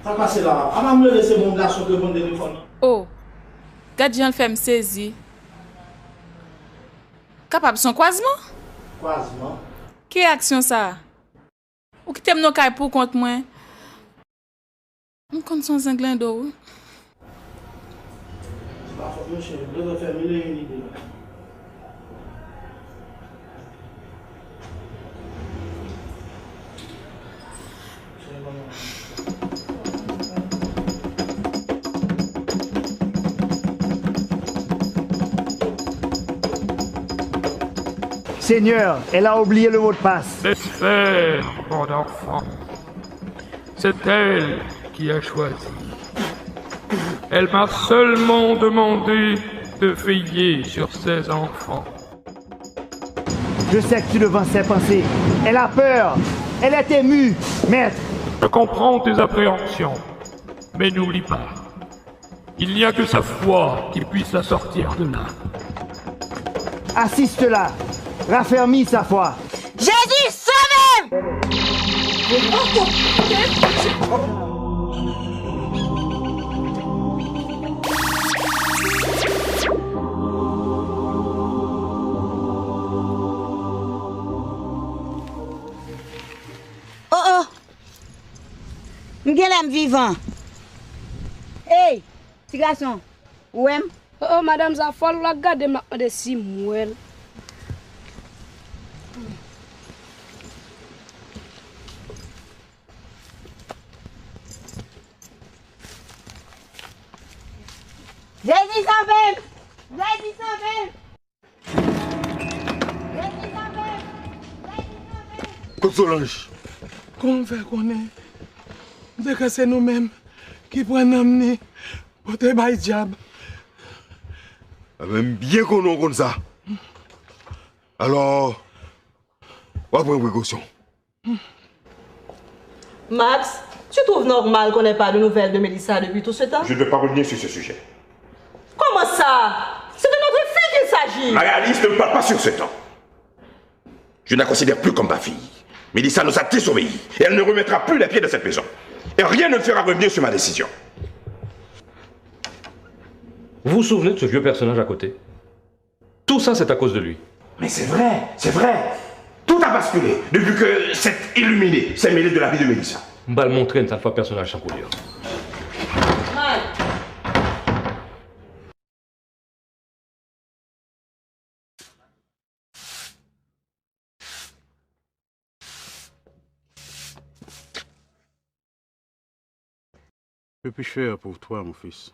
Ça passe là. Avant de me laisser mon garçon de mon téléphone. Oh, gardien fait me saisir. Capable son croisement? Croisement? Quelle action ça? Ou qui t'aime nos cailles pour contre moi? On compte son zanglin d'eau. C'est pas fort, monsieur. Je devrais faire mille et une idées. Seigneur, elle a oublié le mot de passe. Laisse faire, mon enfant. C'est elle qui a choisi. Elle m'a seulement demandé de veiller sur ses enfants. Je sais que tu le vends ses pensées. Elle a peur. Elle est émue, maître. Je comprends tes appréhensions, mais n'oublie pas, il n'y a que sa foi qui puisse la sortir de là. Assiste-la. Raffermis sa foi. Jésus, sauve-moi! Oh! M'gèlem vivant. Hey, petit garçon. Où est-ce? Oh, madame Zafal, la garde de Simouel. Jésus sauve! Jésus sauve! Jésus sauve! Côte Solange, comment faire qu'on est? Dès que c'est nous-mêmes qui prenons amener pour te bailler diable. Même bien qu'on a comme ça. Alors, on va prendre précaution. Max, tu trouves normal qu'on n'ait pas de nouvelles de Mélissa depuis tout ce temps? Je ne vais pas revenir sur ce sujet. Comment ça? C'est de notre fille qu'il s'agit. Marie-Alice ne me parle pas sur ce temps. Je ne la considère plus comme ma fille. Mélissa nous a désobéi et elle ne remettra plus les pieds de cette maison. Et rien ne me fera revenir sur ma décision. Vous vous souvenez de ce vieux personnage à côté? Tout ça, c'est à cause de lui. Mais c'est vrai, c'est vrai. Tout a basculé depuis que cet illuminé s'est mêlé de la vie de Mélissa. On va le montrer une fois personnage sans couleur. Que puis-je faire pour toi, mon fils?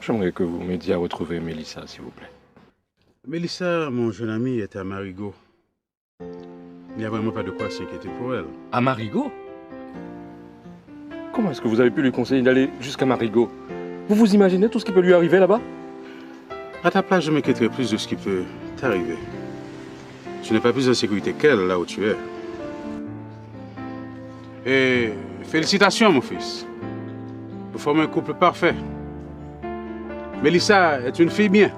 J'aimerais que vous m'aidiez à retrouver Mélissa, s'il vous plaît. Mélissa, mon jeune ami, est à Marigot. Il n'y a vraiment pas de quoi s'inquiéter pour elle. À Marigot? Comment est-ce que vous avez pu lui conseiller d'aller jusqu'à Marigot? Vous vous imaginez tout ce qui peut lui arriver là-bas? À ta place, je m'inquiéterais plus de ce qui peut t'arriver. Tu n'es pas plus en sécurité qu'elle, là où tu es. Et félicitations, mon fils. Vous formez un couple parfait. Mélissa est une fille bien.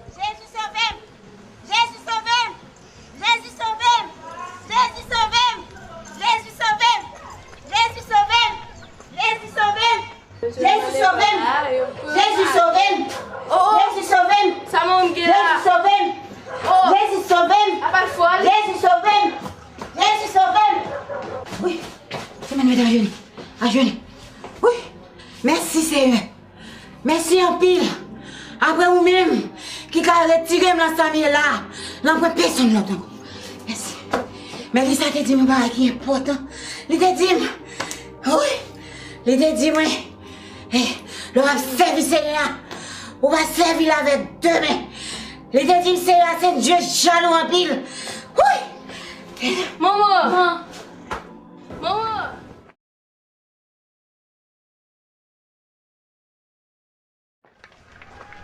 Jésus sauve! Jésus sauve! Jésus sauve! Jésus sauve! Jésus sauve! Jésus sauve! Jésus sauve! Jésus sauve! Jésus sauve! Jésus sauve! Ça monte bien. Jésus sauve! Jésus sauve! Jésus sauve! Jésus sauve! Oui, c'est Manuel Darioli. Ah, jeune. Oui. Merci, Seigneur. Merci en pile. Après vous-même, qui a retiré dans sa vie là, l'envoie personne l'autre encore. Merci. Mais lui, ça te dit, mais qui est important. Il te dit, oui. Il te dit, oui. Le va servir Seigneur. On va servir avec deux mains. Il te dit, Seigneur, c'est Dieu jaloux en pile. Oui. Maman. Maman.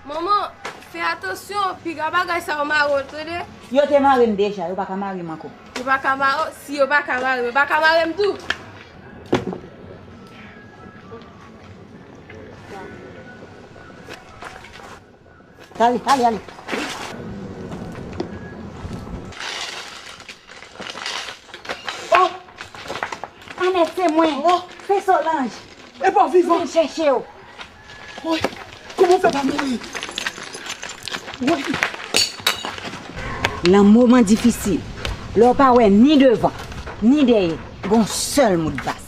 Maman, fais attention, puis bagay ça on m'a retenu. Yo te marre déjà, yo pas ka marre encore. Yo pas ka marre, si yo pas ka marre tout. Allez. Oh! Annette, c'est moi. Oh! C'est Solange. Et pas vivant. Je cherche. Oui. Comment ça va mourir? Oui. Dans un moment difficile, leur pas ouais ni devant, ni derrière, un seul mot de basse.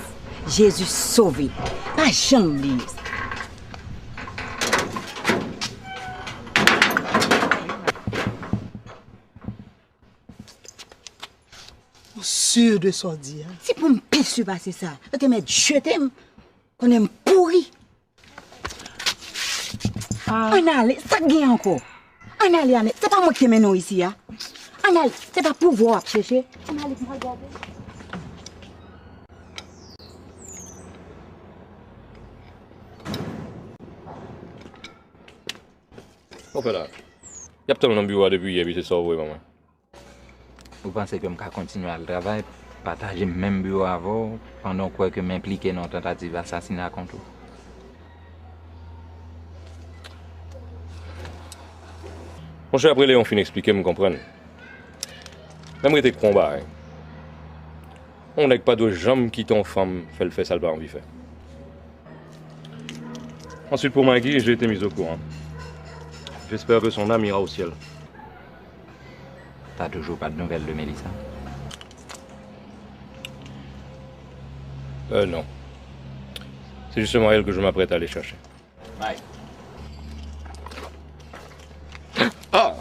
Jésus sauvé. Pas jamais oublier ça. Sûr de son dire. Si pour me pisse passer ça, je te mettre je t'aime, qu'on aime pourri. On allait, ça gagne encore. On allait, c'est pas moi qui mène ici. On allait, c'est pas pouvoir chercher. On allait, regarder. On fait là. Il y a peut-être un bureau depuis hier, puis c'est ça, oui, maman. Vous pensez que je vais continuer à travailler, partager le même bureau avant, pendant quoi que m'impliquer dans une tentative d'assassinat contre vous? Mon cher, après, Léon fin expliquer, me comprendre. Même que combat, on n'a pas de jambes qui ton femme fait le fait, ça le pas envie faire. Ensuite, pour Maggie, j'ai été mis au courant. J'espère que son âme ira au ciel. T'as toujours pas de nouvelles de Mélissa? Non. C'est justement elle que je m'apprête à aller chercher. Bye. Ah!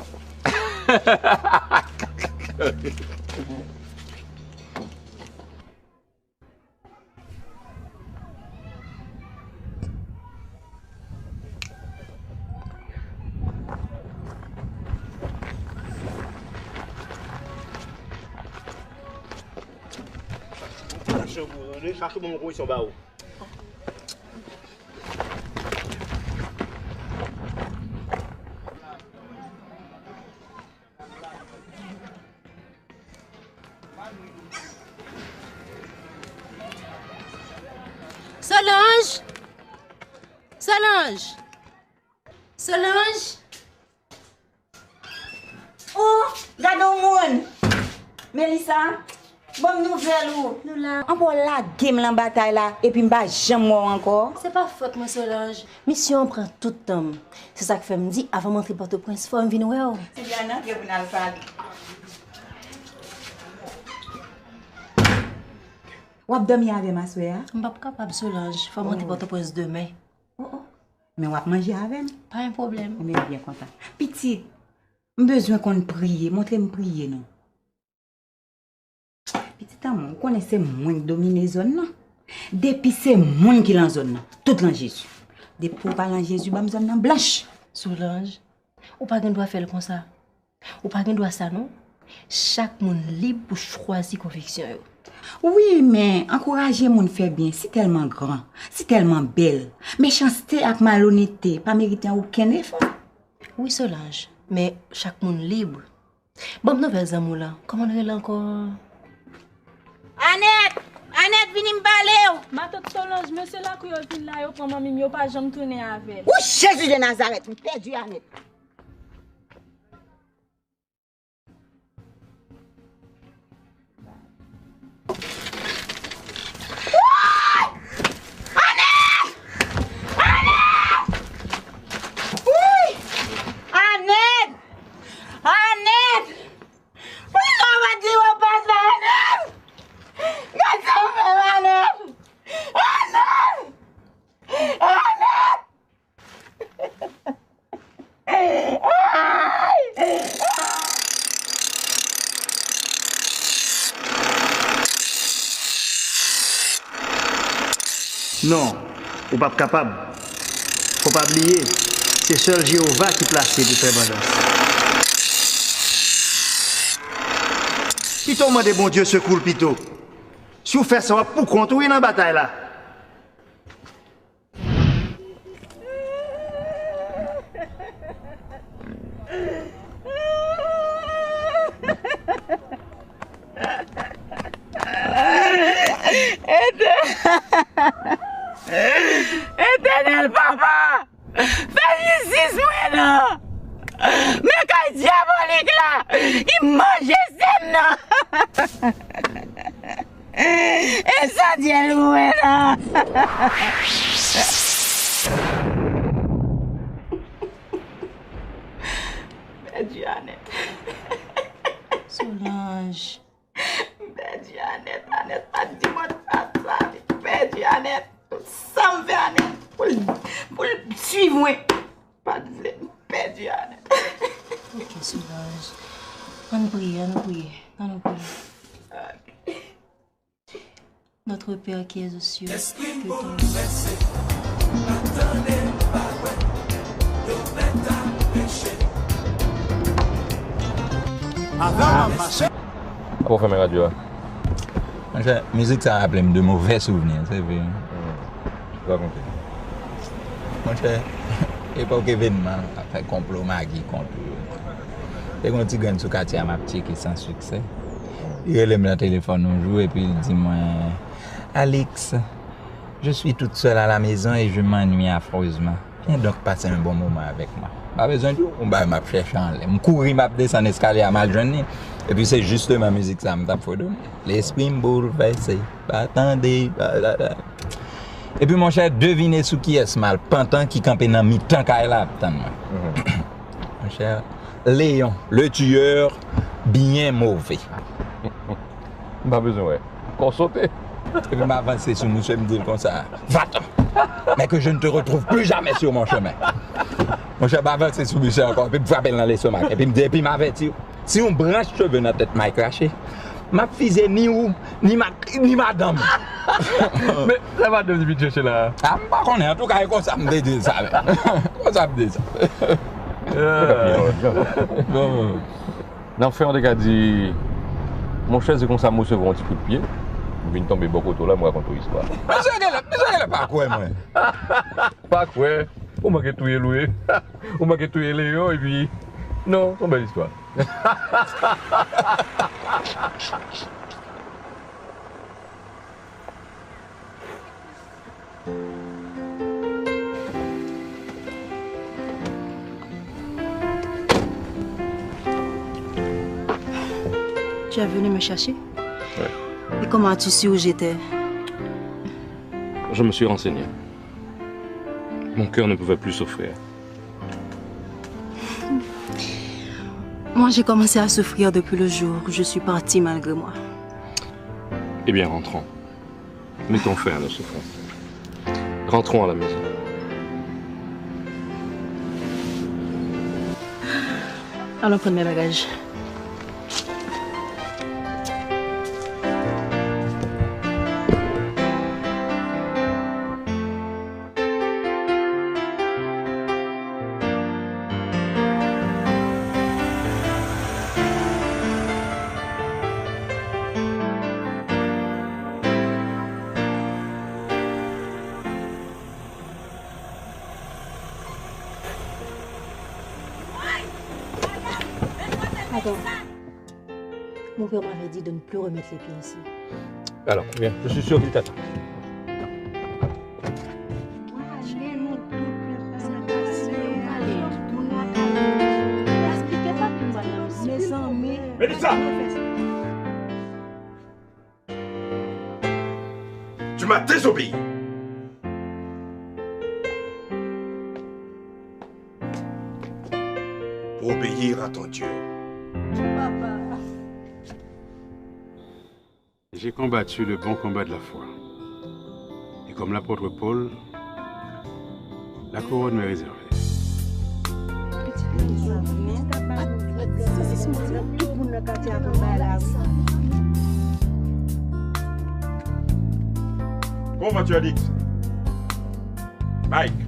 Solange! Solange! Solange! Oh, regarde au monde. Mélissa, bonne nouvelle ou? Nous là. On va la game la bataille là et puis m'pas jamais mort encore. C'est pas faute moi Solange. Mission prend tout le temps. C'est ça que fait me dire avant d'entrer Port-au-Prince, faut me venir ouais. C'est bien non que vous n'allez pas. Ou ap dormi avec ma soeur? Je ne suis pas capable Solange, faut monter Port-au-Prince demain. Mais on va manger avec? Pas un problème. On est bien content. Petit, j'ai besoin qu'on prie, montre-moi prier non. Petit amour, on connaît ces moins qui dominent la zone non. Depuis c'est moins qui dans la zone non. Tout dans Jésus. Depuis pour parler en Jésus, bah zone blanche. Solange, ou pas qu'on doit faire comme ça. Ou pas qu'on doit ça non. Chaque monde libre pour choisir conviction. Oui, mais encourager mon fait bien, c'est tellement grand, c'est tellement belle. Méchanceté et malhonnêteté, pas mériter aucun effort. Oui, Solange, mais chaque monde libre. Bon, nouvelle amour là, comment on est là encore? Annette! Annette, viens me parler! Ma tante Solange, monsieur là, qui est là, yo prend mamie, yo pas jamais tourner avec. Où Jésus de Nazareth, me perdu Annette. Annette! Non, ou pas capable. Faut pas oublier, c'est seul Jéhovah qui place de faire abondance. Pito m'a dit bon Dieu secours Pito. Si vous faites ça, pour construire dans la bataille là. Éternel papa, fais justice moi là. Mais quand diabolique là, il mange ça. Et ça dit loué là. Annette. Solange. Annette, pas dis-moi ça. Annette. Ça me fait Annette. Pour suivre moi. Pas de perdu Annette. Ok, Solange. On prie. Notre Père qui es aux cieux, que ton nom Pour faire mes radios. La musique, ça rappelle de mauvais souvenirs, c'est vrai. Je dois compter. Mon cher, époque événement, après complot Magui contre. Et quand tu gagnes sur le quartier à ma petite qui sans succès, il relève le téléphone un jour et puis il dit moi, Alex, je suis toute seule à la maison et je m'ennuie affreusement. Viens donc passer un bon moment avec moi. Pas besoin de tout. Bah, m'a cherché en l'air. M'courir, m'a descendre l'escalier à mal journée. Et puis c'est juste ma musique ça me tape pour donner. L'esprit me bouleversé. Attendez. Et puis mon cher, devinez sous qui est ce mal pantant qui campait dans mi-temps qu'à là. Mon cher, Léon, le tueur, bien mauvais. Pas besoin, ouais. Qu'on sauter. Et puis m'avancer sur monsieur me dit comme ça. Va-t'en. Mais que je ne te retrouve plus jamais sur mon chemin. Mon cher, m'avancer sur monsieur encore. Puis me frapper dans l'estomac. Et puis me dit, et puis m'avertir. Si on branche cheveux dans la tête, m'a craché. Ma fille ni où, ni madame. Mais ça va de vite chercher là. Ah, pas qu'on est en tout cas, comme ça me dit ça. Comme ça me dit ça. L'enfer de gars dit, mon cher, c'est comme ça, moi, je vais un petit coup de pied. Je viens tomber beaucoup de là, moi, raconte l'histoire. Mais ça, elle pas quoi, moi. Pas quoi. On m'a tout loué. On m'a tout Léon, et puis. Non, c'est une belle histoire. Tu es venu me chercher? Ouais. Et comment as-tu su où j'étais? Je me suis renseigné. Mon cœur ne pouvait plus souffrir. Moi, j'ai commencé à souffrir depuis le jour où je suis partie malgré moi. Eh bien, rentrons. Mettons fin à nos souffrances. Rentrons à la maison. Allons prendre mes bagages. Attends. Mon père m'avait dit de ne plus remettre les pieds ici. Alors, viens, je suis sûr qu'il t'attend. Mélissa! Tu m'as désobéi. Pour obéir à ton Dieu. J'ai combattu le bon combat de la foi. Et comme l'apôtre Paul, la couronne m'est réservée. Comment vas-tu, Alix? Mike.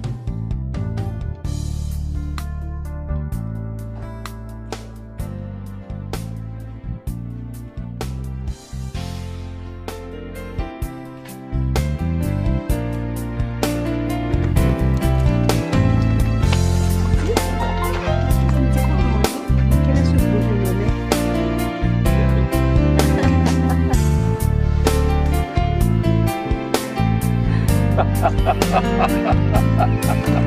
Ha ha ha ha ha ha ha ha.